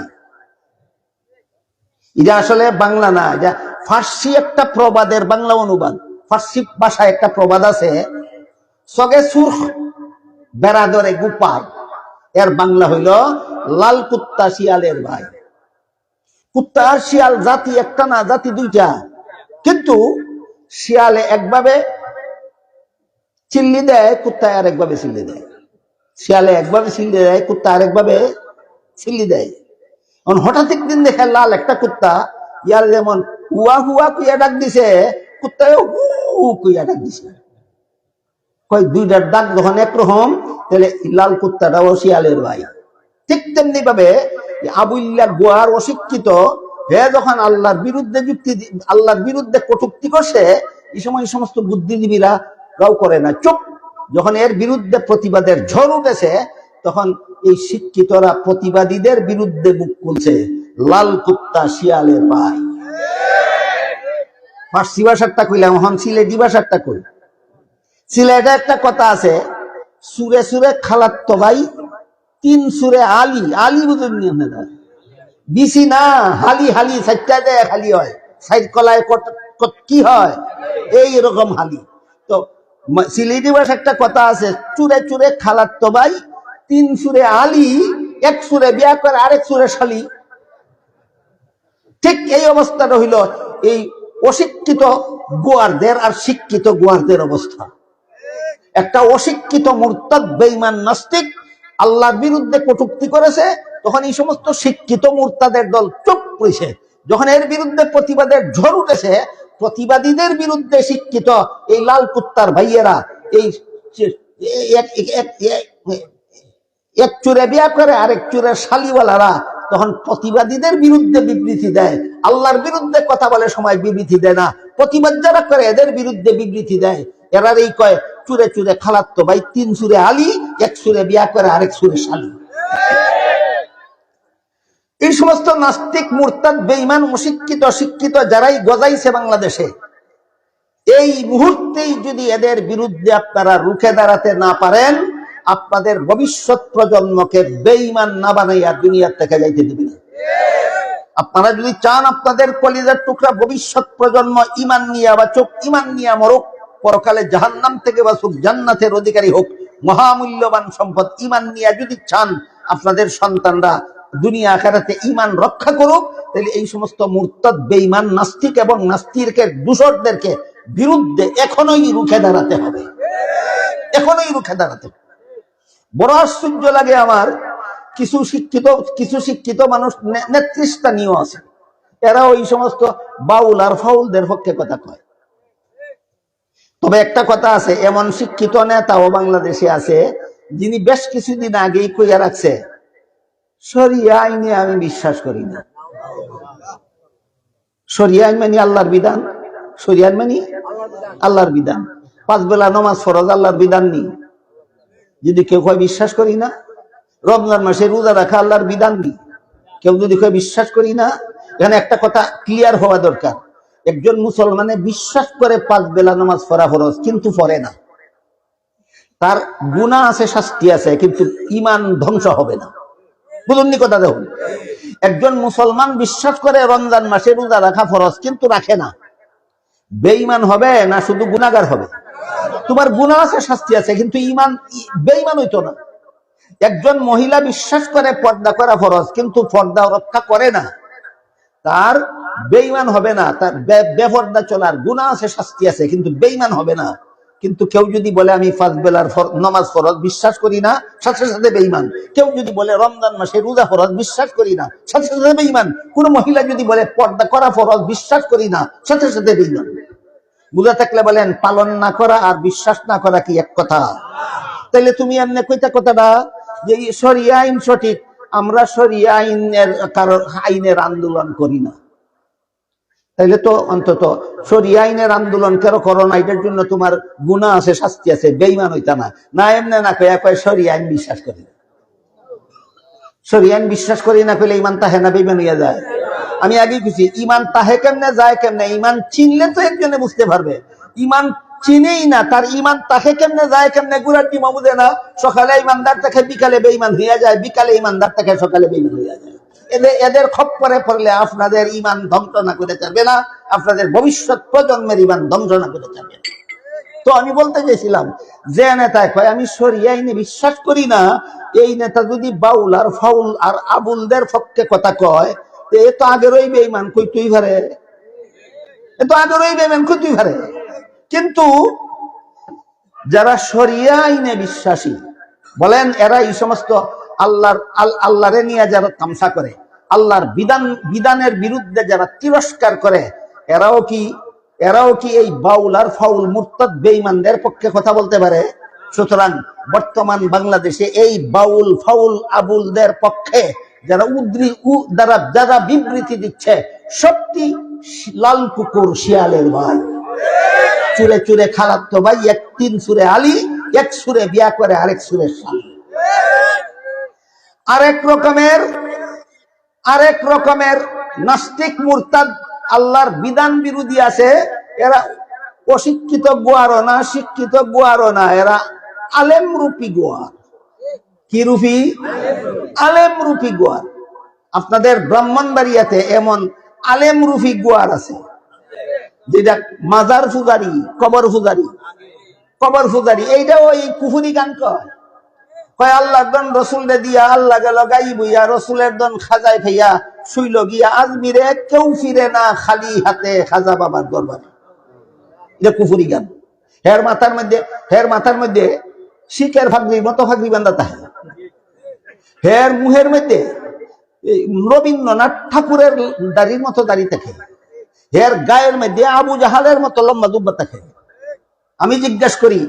Speaker 1: এটা আসলে বাংলা না, এটা ফার্সি একটা প্রবাদের বাংলা অনুবাদ। ফার্সি ভাষায় একটা প্রবাদ আছে, সগে সুর বেড়াদরে গুপার, এর বাংলা হইল লাল কুত্তা শিয়ালের ভাই। কুত্তা আর শিয়াল জাতি একটা না, জাতি দুইটা, কিন্তু শিয়ালে একভাবে চিল্লি দেয়, কুত্তায় আরেকভাবে চিল্লি দেয়। শিয়ালে একভাবে চিল্লি দেয়, কুত্তা আরেকভাবে চিল্লি দেয়। হঠাৎ একদিন দেখে লাল একটা কুত্তা ইয়ার যেমন হুয়া হুয়া কুইয়া ডাক দিছে, কুত্তায় হু কুইয়া ডাক দিছে। কই দুইটার ডাক যখন একরকম, তাহলে লাল কুত্তাটাও শিয়ালের ভাই। ঠিক তেমনি ভাবে আবুল্লাহ গোয়ার অশিক্ষিত হে যখন আল্লাহর বিরুদ্ধে আল্লাহর বিরুদ্ধে কটূক্তি করছে, এই সময় এই সমস্ত বুদ্ধিজীবীরা রাও করে না, চুপ। যখন এর বিরুদ্ধে প্রতিবাদের ঝড় উঠেছে, তখন এই শিক্ষিতরা প্রতিবাদীদের বিরুদ্ধে মুখ খুলছে, লাল কুত্তা শিয়ালের ভাই। ফার্সি ভাষারটা কইলাম, এখন সিলেটি ভাষারটা কই। সিলেটে একটা কথা আছে, সুরে সুরে খালাত্তো ভাই, তিন সুরে আলী। আলী বুঝুন বিসি না, হালি হালি, সাইটটা দেয় হালি হয়, সাইড কলায় কি হয়, এই রকম হালি। তো সিলেটি ভাষার একটা কথা আছে, চুরে চুরে খালাত্তো ভাই, তিন সুরে আলী, এক সুরে বিয়া করে আরেক সুরে শালি। ঠিক এই অবস্থাটা হইল এই অশিক্ষিত গোয়ারদের আর শিক্ষিত গোয়ারদের অবস্থা। একটা অশিক্ষিত মুরতাদ বেঈমান নাস্তিক আল্লাহর বিরুদ্ধে কটূক্তি করেছে, তখন এই সমস্ত শিক্ষিত মুরতাদের দল চুপ করেছে। যখন এর বিরুদ্ধে প্রতিবাদের ঝড় উঠেছে, প্রতিবাদীদের বিরুদ্ধে শিক্ষিত এই লাল কুত্তার ভাইয়েরা, এই এক চুরে বিয়া করে আরেক চুরের শালিওয়ালারা তখন প্রতিবাদীদের বিরুদ্ধে বিবৃতি দেয়। আল্লাহর বিরুদ্ধে কথা বলে সময় বিবৃতি দেয় না, প্রতিবাদ যারা করে এদের বিরুদ্ধে বিবৃতি দেয়। এরার এই কয় চুরে চুরে খালাত্তো ভাই, তিন চুরে আলী, এক চুরে বিয়া করে আরেক চুরে শালি। এই সমস্ত নাস্তিক মুরতাদ বেঈমান অশিক্ষিত শিক্ষিত যারাই গজাইছে বাংলাদেশে, এই মুহূর্তেই যদি এদের বিরুদ্ধে আপনারা রুখে দাঁড়াতে না পারেন, আপনাদের ভবিষ্যৎ প্রজন্মকে বেঈমান না বানাইয়া দুনিয়ার থেকে যাইতে দিবেন না। আপনারা যদি চান আপনাদের কলিজার টুকরা ভবিষ্যৎ প্রজন্ম ঈমান নিয়ে বাঁচুক, ঈমান নিয়ে মরুক, পরকালে জাহান্নাম থেকে বাঁচুক, জান্নাতের অধিকারী হোক, মহামূল্যবান সম্পদ ঈমান নিয়ে যদি চান আপনাদের সন্তানরা দুনিয়া আখিরাতে ঈমান রক্ষা করুক, তাহলে এই সমস্ত মুরতাদ বেঈমান নাস্তিক এবং নাস্তিকের দূষরদেরকে বিরুদ্ধে এখনোই রুখে দাঁড়াতে হবে, এখনোই রুখে দাঁড়াতে হবে। বড় আশ্চর্য লাগে আমার, কিছু শিক্ষিত মানুষ নেতৃস্থানীয় আছে, এরা ওই সমস্ত বাউল আর ফাউলদের পক্ষে কথা কয়। তবে একটা কথা আছে, এমন শিক্ষিত নেতাও বাংলাদেশে আছে যিনি বেশ কিছুদিন আগেই কইয়া রাখছে, শরিয়া আইনে আমি বিশ্বাস করি না। শরিয়া আইন মানে আল্লাহর বিধান, শরিয়া আইন মানে আল্লাহর বিধান। 5 বেলা নামাজ ফরজ, আল্লাহর বিধান নেই। যদি কেউ কয় বিশ্বাস করি না, রমজান মাসে রোজা রাখা আল্লাহর বিধান কি, কেউ যদি কয় বিশ্বাস করি না, এখানে একটা কথা ক্লিয়ার হওয়া দরকার। একজন মুসলমানে বিশ্বাস করে 5 বেলা নামাজ পড়া ফরজ, কিন্তু পড়ে না, তার গুনাহ আছে, শাস্তি আছে, কিন্তু ঈমান ধ্বংস হবে না। বুঝুননি কথা? দেখুন, একজন মুসলমান বিশ্বাস করে রমজান মাসে রোজা রাখা ফরজ, কিন্তু রাখে না, বেঈমান হবে না শুধু গুনাহগার হবে? তোমার গুনাহ আছে, শাস্তি আছে, কিন্তু ঈমান, বেঈমান হইতো না। একজন মহিলা বিশ্বাস করে পর্দা করা ফরজ, কিন্তু পর্দা রক্ষা করে না, তার বেঈমান হবে না, তার বেপর্দা চলার গুনাহ আছে, শাস্তি আছে, কিন্তু বেঈমান হবে না। কিন্তু কেউ যদি বলে আমি 5 বেলার নামাজ ফরজ, বিশ্বাস করি না, সাথে সাথে বেঈমান। কেউ যদি বলে রমজান মাসে রোজা ফরজ, বিশ্বাস করি না, সাথে সাথে বেঈমান। কোন মহিলা যদি বলে পর্দা করা ফরজ, বিশ্বাস করি না, সাথে সাথে বেঈমান। বুঝা থাকলে বলেন, পালন না করা আর বিশ্বাস না করা কি এক কথা? তাইলে তুমি এমনি কইতা কথাটা যে শরিয়া আইন সঠিক, আমরা শরিয়া আইনের কারণ আইনের আন্দোলন করি না, তাইলে তো অন্তত শরিয়া আইনের আন্দোলন কেন করো না? এটার জন্য তোমার গুনাহ আছে, শাস্তি আছে, বেঈমান হইতা না। না এমনি না কয় শরিয়া আইন বিশ্বাস করি না। শরিয়া আইন বিশ্বাস করি না কইলে ঈমান তাহে না বেঈমান হইয়া যায়? আমি আগে কিছু ঈমান তাহে কেমনে, যায় কেমনে? ঈমান চিনলে তো একজনে বুঝতে পারবে। ঈমান চিনেই না, তার ঈমান তাহে কেমনে, যায় কেমনে? গুড়ার ডিমা বুঝে না। সকালে ঈমানদার থাকে, বিকালে বেঈমান হইয়া যায়, বিকালে ঈমানদার থাকে, সকালে বেঈমান হইয়া যায়। এদের খপ্পরে পড়লে আপনাদের ঈমান ধ্বংস না করে যাবে না, আপনাদের ভবিষ্যৎ প্রজন্মের ঈমান ধ্বংস না করে যাবে। তো আমি বলতে চাইছিলাম, যে নেতা কয় আমি শরিয়া আইনে বিশ্বাস করি না, এই নেতা যদি বাউল আর ফাউল আর আবুলদের পক্ষে কথা কয়, এ তো আগেরই বেঈমান, কই তুই ভারে, এ তো আগেরই বেঈমান, কই তুই ভারে। কিন্তু যারা শরিয়া আইনে বিশ্বাসী, বলেন এরা এই সমস্ত আল্লাহরে নিয়ে যারা তামসা করে, আল্লাহর বিধানের বিরুদ্ধে যারা তিরস্কার করে, এরাও কি এই বাউল আর ফাউল মুরতাদ বেঈমানদের পক্ষে কথা বলতে পারে? সুতরাং বর্তমান বাংলাদেশে এই বাউল ফাউল আবুলদের পক্ষে যারা বিবৃতি দিচ্ছে, সত্যি লাল কুকুর শিয়ালের ভাই, চুরে চুরে খালাতো ভাই, এক 3 সুরে আলী, এক সুরে বিয়া করে আরেক সুরে শালী। আরেক রকমের নাস্তিক মুরতাদ আল্লাহর বিধান বিরোধী আছে। এরা অশিক্ষিত গোয়ারও না, শিক্ষিত গোয়ারও না, এরা আলেম রূপী গোয়ার। কি রূপী? আলেম রূপী গোয়ার। আপনাদের ব্রাহ্মণবাড়িয়াতে এমন আলেম রূপী গোয়ার আছে, যেটা মাজার ফুজারি, কবর ফুজারি, এইটাও এই কুফুরি গান কয় আল্লাহর দন রসুল দিয়া, আল্লাহ গেল গাই বইয়া, রসুলের দন খাজায় খাইয়া, শুইল গিয়া আজমিরে, কেউ ফিরে না খালি হাতে খাজা বাবার দরবারে। এটা কুফুরি গান। হের মাথার মধ্যে শিখের ফাগরির মতো ফাগরি বান্ধা থাকে, হের মুহের মধ্যে রবীন্দ্রনাথ ঠাকুরের দাড়ির মতো দাড়ি থাকে, হের গায়ের মধ্যে আবু জাহালের মতো লম্বা দুব্বা থাকে। আমি জিজ্ঞাসা করি,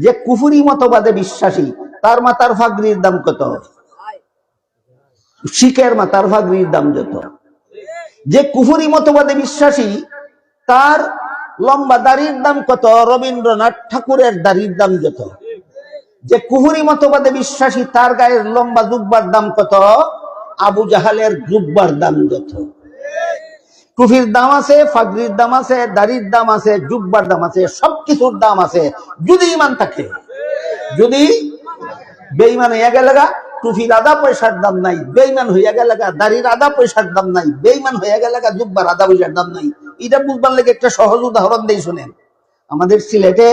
Speaker 1: যে কুফুরি মতবাদে বিশ্বাসী, তার মাথার ফাগরির দাম কত? শিখের মাথার ফাগরির দাম যত। যে কুফুরি মতবাদে বিশ্বাসী, তার লম্বা দাড়ির দাম কত? রবীন্দ্রনাথ ঠাকুরের দাড়ির দাম যত। যে কুফুরি মতবাদে বিশ্বাসী, তার গায়ের লম্বা জুব্বার দাম কত? আবু জাহালের জুব্বার দাম যত। কুফির দাম আছে, ফাগরির দাম আছে, দাড়ির দাম আছে, জুব্বার দাম আছে, সবকিছুর দাম আছে, যদি ঈমান থাকে। যদি বেঈমান হইয়া গেলে টুফির আধা পয়সার দাম নাই, বেঈমান হইয়া গেলে দাড়ির আধা পয়সার দাম নাই, বেঈমান হইয়া গেলে জুব্বার আধা পয়সার দাম নাই। এটা বুঝবার লেগে একটা সহজ উদাহরণ দেই, শুনেন। আমাদের সিলেটে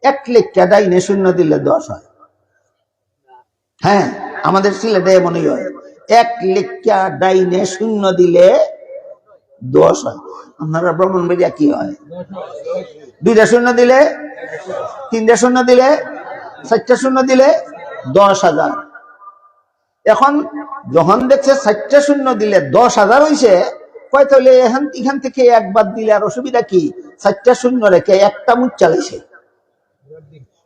Speaker 1: 1 লেখা ডাইনে শূন্য দিলে 10 হয়। হ্যাঁ, আমাদের সিলেটে এমনই হয়, 1 লেখা ডাইনে শূন্য দিলে 10 হয়। আপনারা ব্রাহ্মণবাড়িয়া কি হয়? 2টা শূন্য দিলে, 3টা শূন্য দিলে, 4টা শূন্য দিলে 10,000। এখন যখন দেখছে 4টা শূন্য দিলে 10,000 হয়েছে, কয় তাহলে এখান থেকে একবার দিলে আর অসুবিধা কি? 4টা শূন্য রেখে একটা মুচ চালাইছে।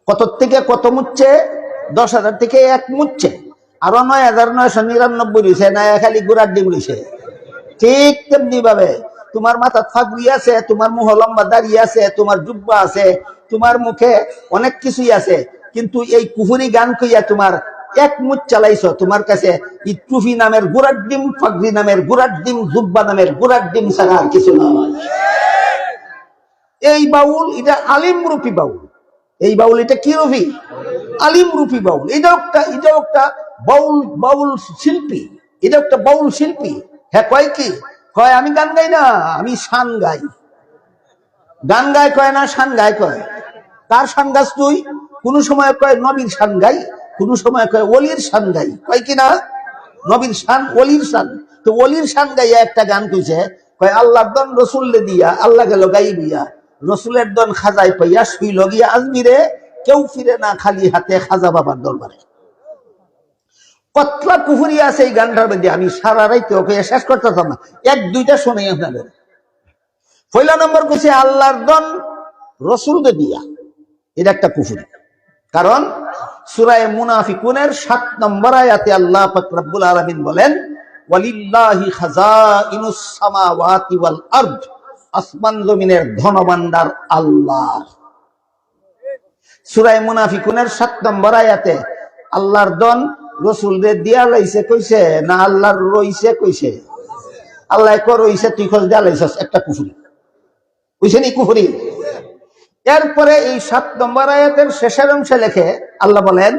Speaker 1: কত থেকে কত মুচ্ছে? 10,000 থেকে 1 মুচ্ছে, আরো 9,999 হয়েছে, না খালি গুড়ার ডিম হয়েছে। ঠিক তেমনি ভাবে তোমার মাথা ফাগরি আছে, তোমার মুহ লম্বা দাড়ি আছে, তোমার জুব্বা আছে, তোমার মুখে অনেক কিছুই আছে, কিন্তু এই কুফুরি গান কইয়া তোমার এক মুচ চালাইছ, তোমার কাছে এই টুফি নামের গুড়ার ডিম, ফাগরি নামের গুড়ার ডিম, জুব্বা নামের গুড়ার ডিম ছাড়া আর কিছু না। এই বাউল এটা আলিম রূপী বাউল, এই বাউল এটা কি রূপী? আলিম রূপী বাউল। এটাও একটা বাউল, বাউল শিল্পী, এটা একটা বাউল শিল্পী। হ্যাঁ, কয় কি? কয় আমি গান গাই না, আমি শান গাই। গান গায় কয় না, শান গায় কয়। কার শান গাছ তুই? কোন সময় কয় নবীর শান গাই, কোন সময় কয় ওলির শান গাই। কয় কিনা নবীর শান, ওলির শান। তো ওলির শান গাইয়া একটা গান কইছে, কয় আল্লাহর দন রসুল্লে দিয়া আল্লাহ গেল গাইবিয়া, রসুলের দন খাজাই পাইয়া শুই লগিয়া আজমিরে, কেউ ফিরে না খালি হাতে খাজা বাবার দরবারে। কতলা কুফুরি আছে এই গানটার মধ্যে, আমি সারা রাইতে ওকে শেষ করতেতাম না, এক দুইটা শুনে আপনাদের। পয়লা নম্বর কইছে আল্লাহর দন রসুলকে দিয়া, এটা একটা কুফুরি। কারণ সূরা মুনাফিকুনের 7 নম্বর আয়াতে আল্লাহ পাক রব্বুল আলামিন বলেন, ওয়ালিল্লাহি খাযাইনুস সামাওয়াতি ওয়াল আরদ, আসমান জমিনের ধনভাণ্ডার আল্লাহর। সূরা মুনাফিকুনের 7 নম্বর আয়াতে আল্লাহর দন রসুলদের দিয়া লাইছে কইছে না আল্লাহর রইছে কইছে? আল্লাহ কো রইছে, তুই খোঁজ দিয়া লাইছস, একটা কুফরি কইছে নি? কুফরি। এরপরে এই 7 নম্বর আয়াতের শেষের অংশে লেখে আল্লাহ বলেন,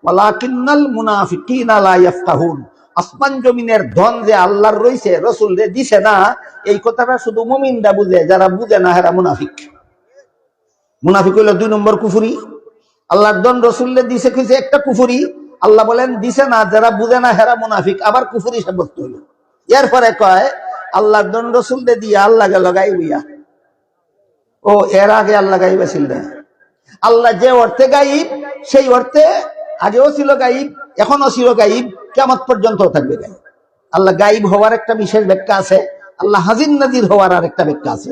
Speaker 1: ওয়ালাকিন্নাল মুনাফিকিনা লা ইয়াফকাহুন, আসমান জমিনের ধন যে আল্লাহর রইছে, রসুলদের দিছে না, এই কথাটা শুধু মুমিনরা বুঝে, যারা বুঝে না হেরা মুনাফিক। মুনাফিক হইল 2 নম্বর কুফরি। আল্লাহর ধন রসুলদের দিছে কইছে, একটা কুফরি। আল্লাহ বলেন দিছে না, যারা বুঝে না হেরা মুনাফিক, আবার কুফরি সাব্যস্ত হইল। এরপরে কয় আল্লাহর ধন রসুলদের দিয়া আল্লাহ গেল গাইবিয়া। ও এর আগে আল্লাহ গাইব ছিল না। আল্লাহ যে অর্থে গাইব, সেই অর্থে আগেও ছিল গাইব, এখনো ছিল গাইব, কিয়ামত পর্যন্ত থাকবে গাইব। আল্লাহ গাইব হওয়ার একটা বিশেষ ব্যাখ্যা আছে, আল্লাহ হাজির নাজির হওয়ার আর একটা ব্যাখ্যা আছে।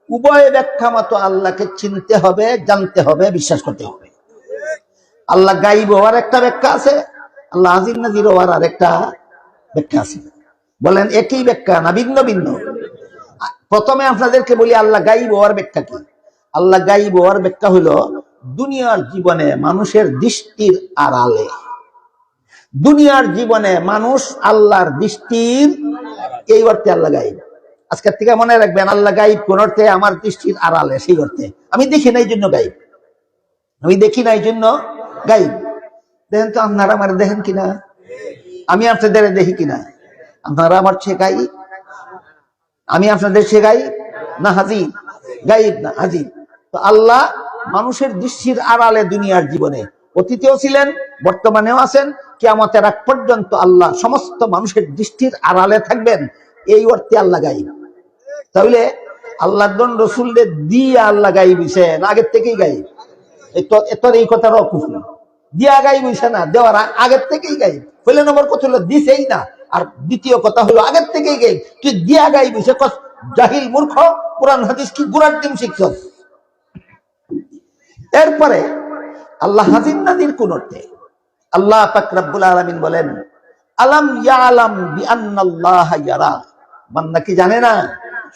Speaker 1: উভয় ব্যাখ্যা মতো আল্লাহকে চিনতে হবে, জানতে হবে, বিশ্বাস করতে হবে। আল্লাহ গাইব হওয়ার একটা ব্যাখ্যা আছে, আল্লাহ হাজির নাজির হওয়ার আর একটা ব্যাখ্যা আছে। বলেন একই ব্যাখ্যা না ভিন্ন ভিন্ন? প্রথমে আপনাদেরকে বলি আল্লাহ গাইব হওয়ার ব্যাখ্যা কি। আল্লাহ গাইব হওয়ার ব্যাখ্যা হলো দুনিয়ার জীবনে মানুষের দৃষ্টির আড়ালে, দুনিয়ার জীবনে মানুষ আল্লাহর দৃষ্টির, এই অর্থে আল্লাহ গাইব। আজকের থেকে মনে রাখবেন, আল্লাহ গাইব কোন অর্থে? আমার দৃষ্টির আড়ালে, সেই অর্থে। আমি দেখি নাই জন্য গাইব, আমি দেখি নাই জন্য গাইব। দেখেন তো আপনারা আমার দেখেন কিনা, আমি আপনাদের দেখি কিনা? আপনারা আমার চেয়ে গাইব, আমি আপনাদের সে গাইব না হাজির? গাইব না, হাজির। তো আল্লাহ মানুষের দৃষ্টির আড়ালে দুনিয়ার জীবনে, অতীতেও ছিলেন, বর্তমানেও আছেন, কিয়ামতের আগ পর্যন্ত আল্লাহ সমস্ত মানুষের দৃষ্টির আড়ালে থাকবেন, এই অর্থে আল্লাহ গাইব। তাহলে আল্লাহর দন রসুলদের দিয়ে আল্লাহ গাইব হইছে না আগের থেকেই গাইব? এই কথাটাও কুফরি। দিয়া গাইব হইছে না, দেওয়ার আগের থেকেই গাইব। পয়লা নম্বর কথা হলো দিছেই না, আর দ্বিতীয় কথা হলো আগের থেকেই গাইব। তুই দিয়া গাইব হইছে, জাহিল মূর্খ, কোরআন হাদিস কি গুড়ার ডিম শিখছ। এরপরে আল্লাহ হাজির নাজির কোন অর্থে? আল্লাহ পাক রব্বুল আলামিন বলেন, আলাম ইয়ালাম বিআন্নাল্লাহা ইয়ারা, বান্দা কি জানে না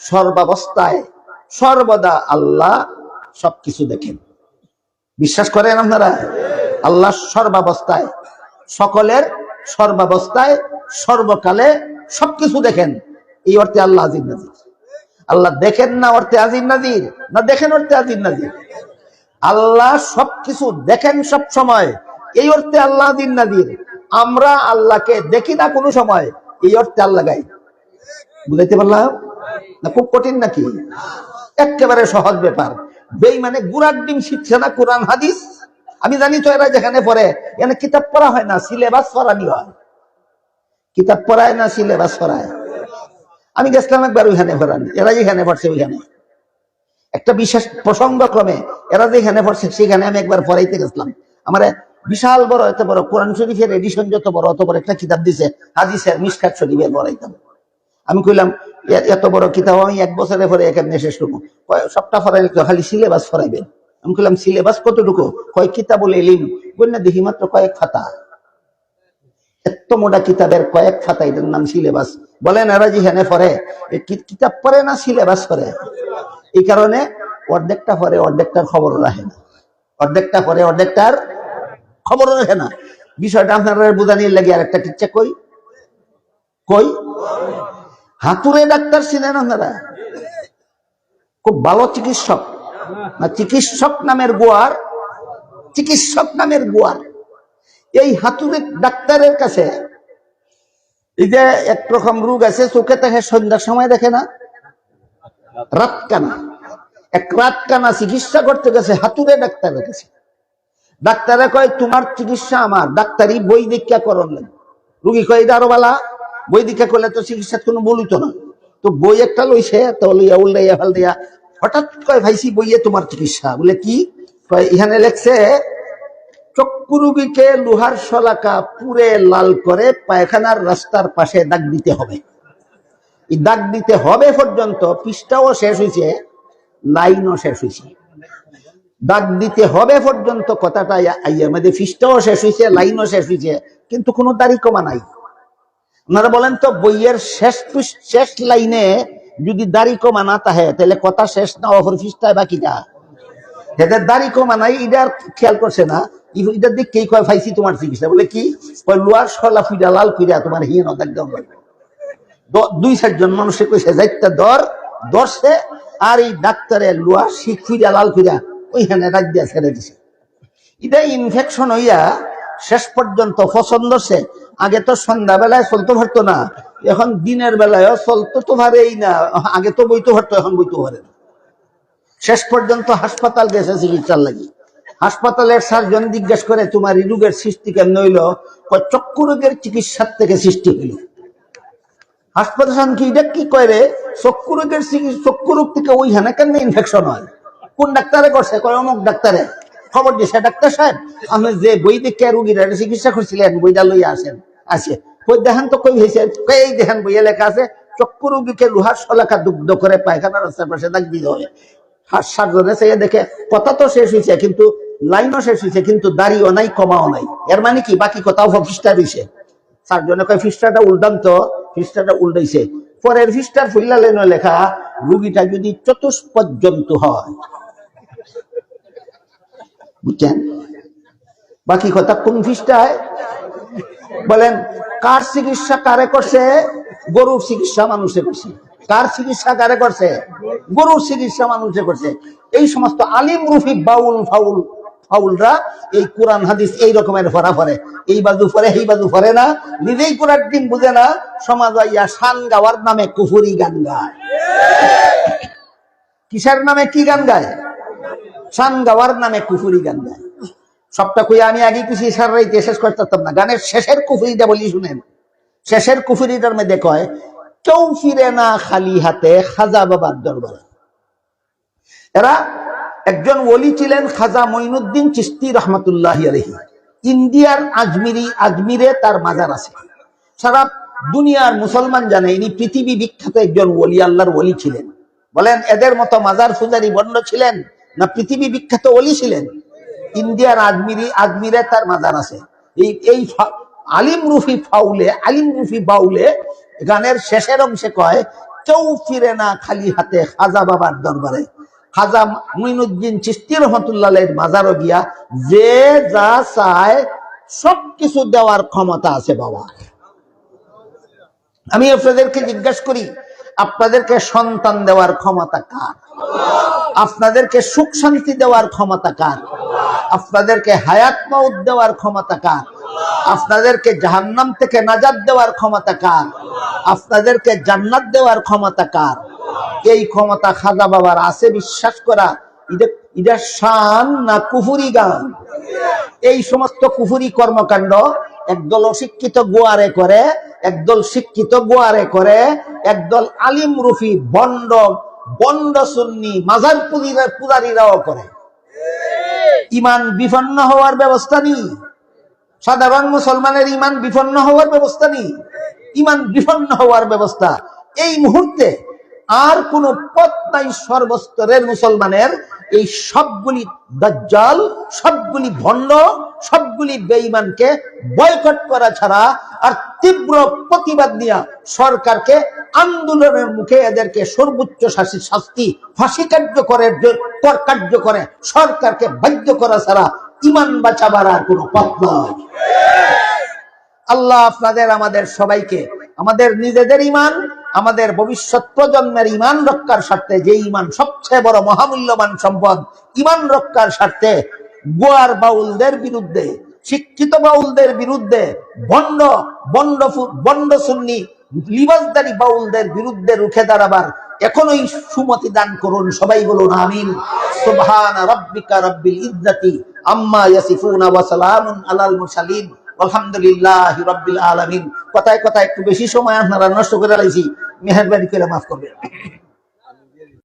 Speaker 1: সর্বাবস্থায় সর্বদা আল্লাহ সবকিছু দেখেন। বিশ্বাস করেন আপনারা? আল্লাহ সর্বাবস্থায়, সকলের সর্বাবস্থায়, সর্বকালে সবকিছু দেখেন, এই অর্থে আল্লাহ আজির নাজির। আল্লাহ দেখেন না অর্থে আজির নাজির, না দেখেন অর্থে আজির নাজির? আল্লাহ সবকিছু দেখেন সব সময়, এই অর্থে আল্লাহ আজির নাজির। আমরা আল্লাহকে দেখি না কোনো সময়, এই অর্থে আল্লাহ গাই। বুঝাইতে পারলাম না? খুব কঠিন নাকি? একেবারে সহজ ব্যাপার। বেঈমানে গুড়ার ডিম শিখছে না কোরআন হাদিস। আমি জানি তো এরা যেখানে পড়ে, এখানে কিতাব পড়া হয় না, সিলেবাস পড়ানি হয়। কিতাব পড়ায় না, সিলেবাস পড়ায়। আমি গেছিলাম একবার ওইখানে পড়ানি, এরা যেখানে পড়ছে ওইখানে একটা বিশেষ প্রসঙ্গক্রমে এরা যেখানে পড়ছে সেখানে আমি একবার পড়াইতে গেছিলাম। আমার বিশাল বড়, এত বড় কোরআন শরীফের এডিশন যত বড়, অত বড় একটা কিতাব দিছে, হাদিসের মিশকাত শরীফের পড়াইতাম। আমি কইলাম এত বড় কিতাব আমি 1 বছরে পরে এখানে শেষ করবো। সবটা পড়াইলে খালি সিলেবাস পড়াইবেন? আমি কইলাম সিলেবাস কতটুকু? কয় কিতাবুল ইলম। বললেন দেখি মাত্র কয়েক খাতা, এত মোটা কিতাবের কয়েক খাতা, এটার নাম সিলেবাস। বলেন এরা যেখানে পড়ে কিতাব পড়ে না সিলেবাস পড়ে? এই কারণে অর্ধেকটা পরে অর্ধেকটার খবর রাখে না, অর্ধেকটা পরে অর্ধেকটার খবর রাখে না। বিষয়টা আপনারা বোঝানির লাগে আর একটা কিচ্ছা কই কই হাতুড়ে ডাক্তার ছিলেন আপনারা, খুব ভালো চিকিৎসক, না চিকিৎসক নামের গোয়ার, চিকিৎসক নামের গোয়ার। এই হাতুড়ে ডাক্তারের কাছে এই যে একরকম রোগ আছে, চোখে দেখে সন্ধ্যার সময় দেখে না, রাত কানা, এক রাত কানা চিকিৎসা করতে গেছে হাতুড়ে ডাক্তারের কাছে। ডাক্তারে কয় তোমার চিকিৎসা আমার ডাক্তারি বই দীক্ষা করন লাগে। রুগী কয় এটা আরো বালা, বই দীক্ষা করলে তো চিকিৎসা কোনো বলিত না। তো বই একটা লইছে, তো লইয়া উল্লাইয়া ফেল দিয়া হঠাৎ কয় ভাইসি বইয়ে তোমার চিকিৎসা, বলে কি কয় এখানে লেখছে চক্ষু রুগীকে লোহার শলাকা পুরে লাল করে পায়খানার রাস্তার পাশে দাগ দিতে হবে। এই দাগ দিতে হবে পর্যন্ত পৃষ্ঠাও শেষ হয়েছে, লাইনও শেষ হয়েছে। দাগ দিতে হবে পর্যন্ত কথাটা আইয়া আমাদের পৃষ্ঠাও শেষ হয়েছে, লাইনও শেষ হয়েছে, কিন্তু কোনো দাড়ি কমা নাই। আপনারা বলেন তো বইয়ের শেষ লাইনে যদি দাড়ি কমা না থাকে তাহলে কথা শেষ না হওয়ার পৃষ্ঠায় বাকিটা এদের দাড়ি কমা নাই, এটা খেয়াল করছে না। এটার দিক কে কয় ফাইসি তোমার চিকিৎসা, বলে কি লোয়ার শলা ফিরা লাল ফিরা তোমার হিয়ে নদাক দুই চারজন মানুষে কইছে যাইতে ধরছে, আর এই ডাক্তারের লোয়ার শিখ ফিরা লাল ফিরা ওইখানে রাখ দিয়া ছেড়ে দিছে। এটা ইনফেকশন হইয়া শেষ পর্যন্ত পছন্দ সে। আগে তো সন্ধ্যা বেলায় চলতে পারতো না, এখন দিনের বেলায় চলতে তো পারেই না। আগে তো বইতে পারতো, এখন বইতে পারে না। শেষ পর্যন্ত হাসপাতাল গেছে চিকিৎসার লাগি। হাসপাতালের সার্জন জিজ্ঞাসা করে তোমার এই রোগের সৃষ্টি কেমন হইল, চক্ষু রোগের চিকিৎসার থেকে সৃষ্টি হইল। হাসপাতাল কি এটা কি করে চক্ষু রোগের চক্ষু রোগ থেকে ওইখানে কেন ইনফেকশন হয়, কোন ডাক্তারে করছে, কয় অমুক ডাক্তারে। খবর দিছে ডাক্তার সাহেব আপনি যে বই দেখে রোগীর চিকিৎসা করছিলেন বইটা লইয়া আসেন। আছে বই দেখেন তো কই হয়েছে, এই দেখেন বইয়ে লেখা আছে চক্ষু রোগীকে লোহার শলাকা দুগ্ধ করে পায়খানা রাস্তার পাশে দাগ দিতে হবে। সার্জনে চাইয়া দেখে কথা তো শেষ হয়েছে, কিন্তু লাইনও শেষ হয়েছে, কিন্তু দাড়িও নাই কমাও নাই। এর মানে কি বাকি কথাও ফিস্টা দিছে। সার্জনে কয় ফিস্টাটা উল্টান তো, ফিস্টাটা উল্টাইছে। পরের ফিস্টার ফুল্লা লাইনে লেখা রুগীটা যদি চতুষ্পদ জন্তু হয়, বুঝছেন বাকি কথা কোন ফিস্টায় বলেন। কার চিকিৎসা কারে করছে, গরুর চিকিৎসা মানুষে করছে। কার চিকিৎসা কারে করছে, গরুর চিকিৎসা মানুষে করছে। এই সমস্ত আলিম রুফি ফাউলরা এই কোরআন হাদিস এই রকমের ভরা পড়ে, এই বাজু পড়ে এই বাজু পড়ে না, নিজেই কোরআন দিন বুঝে না, সমাজ আইয়া শান গাওয়ার নামে কুফুরি গান গায়। কিসের নামে কি গান গায়, শান গাওয়ার নামে কুফুরি গান গায়। সবটা কই আমি আগে কিছু সারাইতে শেষ করতে পারতাম না। গানের শেষের কুফুরিটা বলি শুনেন। শেষের কুফুরিটার মধ্যে কয় কেউ ফিরে না খালি হাতে খাজা বাবার দরবারে। এরা একজন ওলি ছিলেন খাজা মঈনুদ্দিন চিশতি রহমতুল্লাহ আলাইহি। ইন্ডিয়ার আজমিরে তার মাজার আছে। সারা দুনিয়ার মুসলমান জানে ইনি পৃথিবী বিখ্যাত একজন ওলি, আল্লাহর ওলি ছিলেন। বলেন এদের মতো মাজার ফুজারি বন্ড ছিলেন না পৃথিবী বিখ্যাত ওলি ছিলেন? ইন্ডিয়ার আজমিরে তার মাজার আছে। এই আলিম রুফি বাউলে গানের শেষের অংশে কয় কেউ ফিরে না খালি হাতে খাজা বাবার দরবারে। খাজা মঈনুদ্দিন চিশতি রহমতুল্লাহ মাজারও গিয়া যে যা চায় সবকিছু দেওয়ার ক্ষমতা আছে বাবা। আমি আপনাদেরকে জিজ্ঞাসা করি, আপনাদেরকে সন্তান দেওয়ার ক্ষমতা কার? আপনাদেরকে সুখ শান্তি দেওয়ার ক্ষমতা কার? আপনাদেরকে হায়াত মউত দেওয়ার ক্ষমতা কার? আপনাদেরকে জাহান্নাম থেকে নাজাত দেওয়ার ক্ষমতা কার? আপনাদেরকে জান্নাত দেওয়ার ক্ষমতা কার? এই ক্ষমতা খাজা বাবার আছে বিশ্বাস করা এটা শান না কুফুরি গান? এই সমস্ত কুফুরি কর্মকাণ্ড একদল অশিক্ষিত গোয়ারে করে, একদল শিক্ষিত গোয়ারে করে, একদল আলিম রুফি বন্ড সুন্নি মাজার পূজারীরাও করে। ইমান বিপন্ন হওয়ার ব্যবস্থা নেই, সাধারণ মুসলমানের ইমান বিপন্ন হওয়ার ব্যবস্থা নেই। ইমান বিপন্ন হওয়ার ব্যবস্থা এই মুহূর্তে আর কোন পথ নাই সর্বস্তরের মুসলমানের। এই সবগুলি দাজ্জাল, সবগুলি ভণ্ড, সবগুলি বেঈমানকে বয়কট করা ছাড়া আর তীব্র প্রতিবাদ নিয়ে সরকারকে আন্দোলনের মুখে এদেরকে সর্বোচ্চ শাস্তি ফাঁসি কার্যকরে সরকারকে বাধ্য করা ছাড়া ইমান বাঁচাবার আর কোনো পথ নয়। আল্লাহ আপনাদের আমাদের সবাইকে আমাদের নিজেদের ইমান, আমাদের ভবিষ্যৎ প্রজন্মের ইমান রক্ষার স্বার্থে, যে ইমান সবচেয়ে বড় মহামূল্যবান সম্পদ, ইমান রক্ষার স্বার্থে গোয়ার বাউলদের বিরুদ্ধে, শিক্ষিত বাউলদের বিরুদ্ধে, বন্ড সুন্নি লিবাসদারি বাউলদের বিরুদ্ধে রুখে দাঁড়াবার এখনোই সুমতি দান করুন। সবাই বলুন আমিন। সুবহানা রাব্বিকা রাব্বিল ইজ্জাতি আম্মা ইয়াসিফুনা ওয়া সালামুন আলাল মুরসালিন আলহামদুলিল্লাহি রাব্বিল আলামিন। কথায় কথায় একটু বেশি সময় আপনারা নষ্ট করে লাইছি, মেহেরবানি করে মাফ করবেন।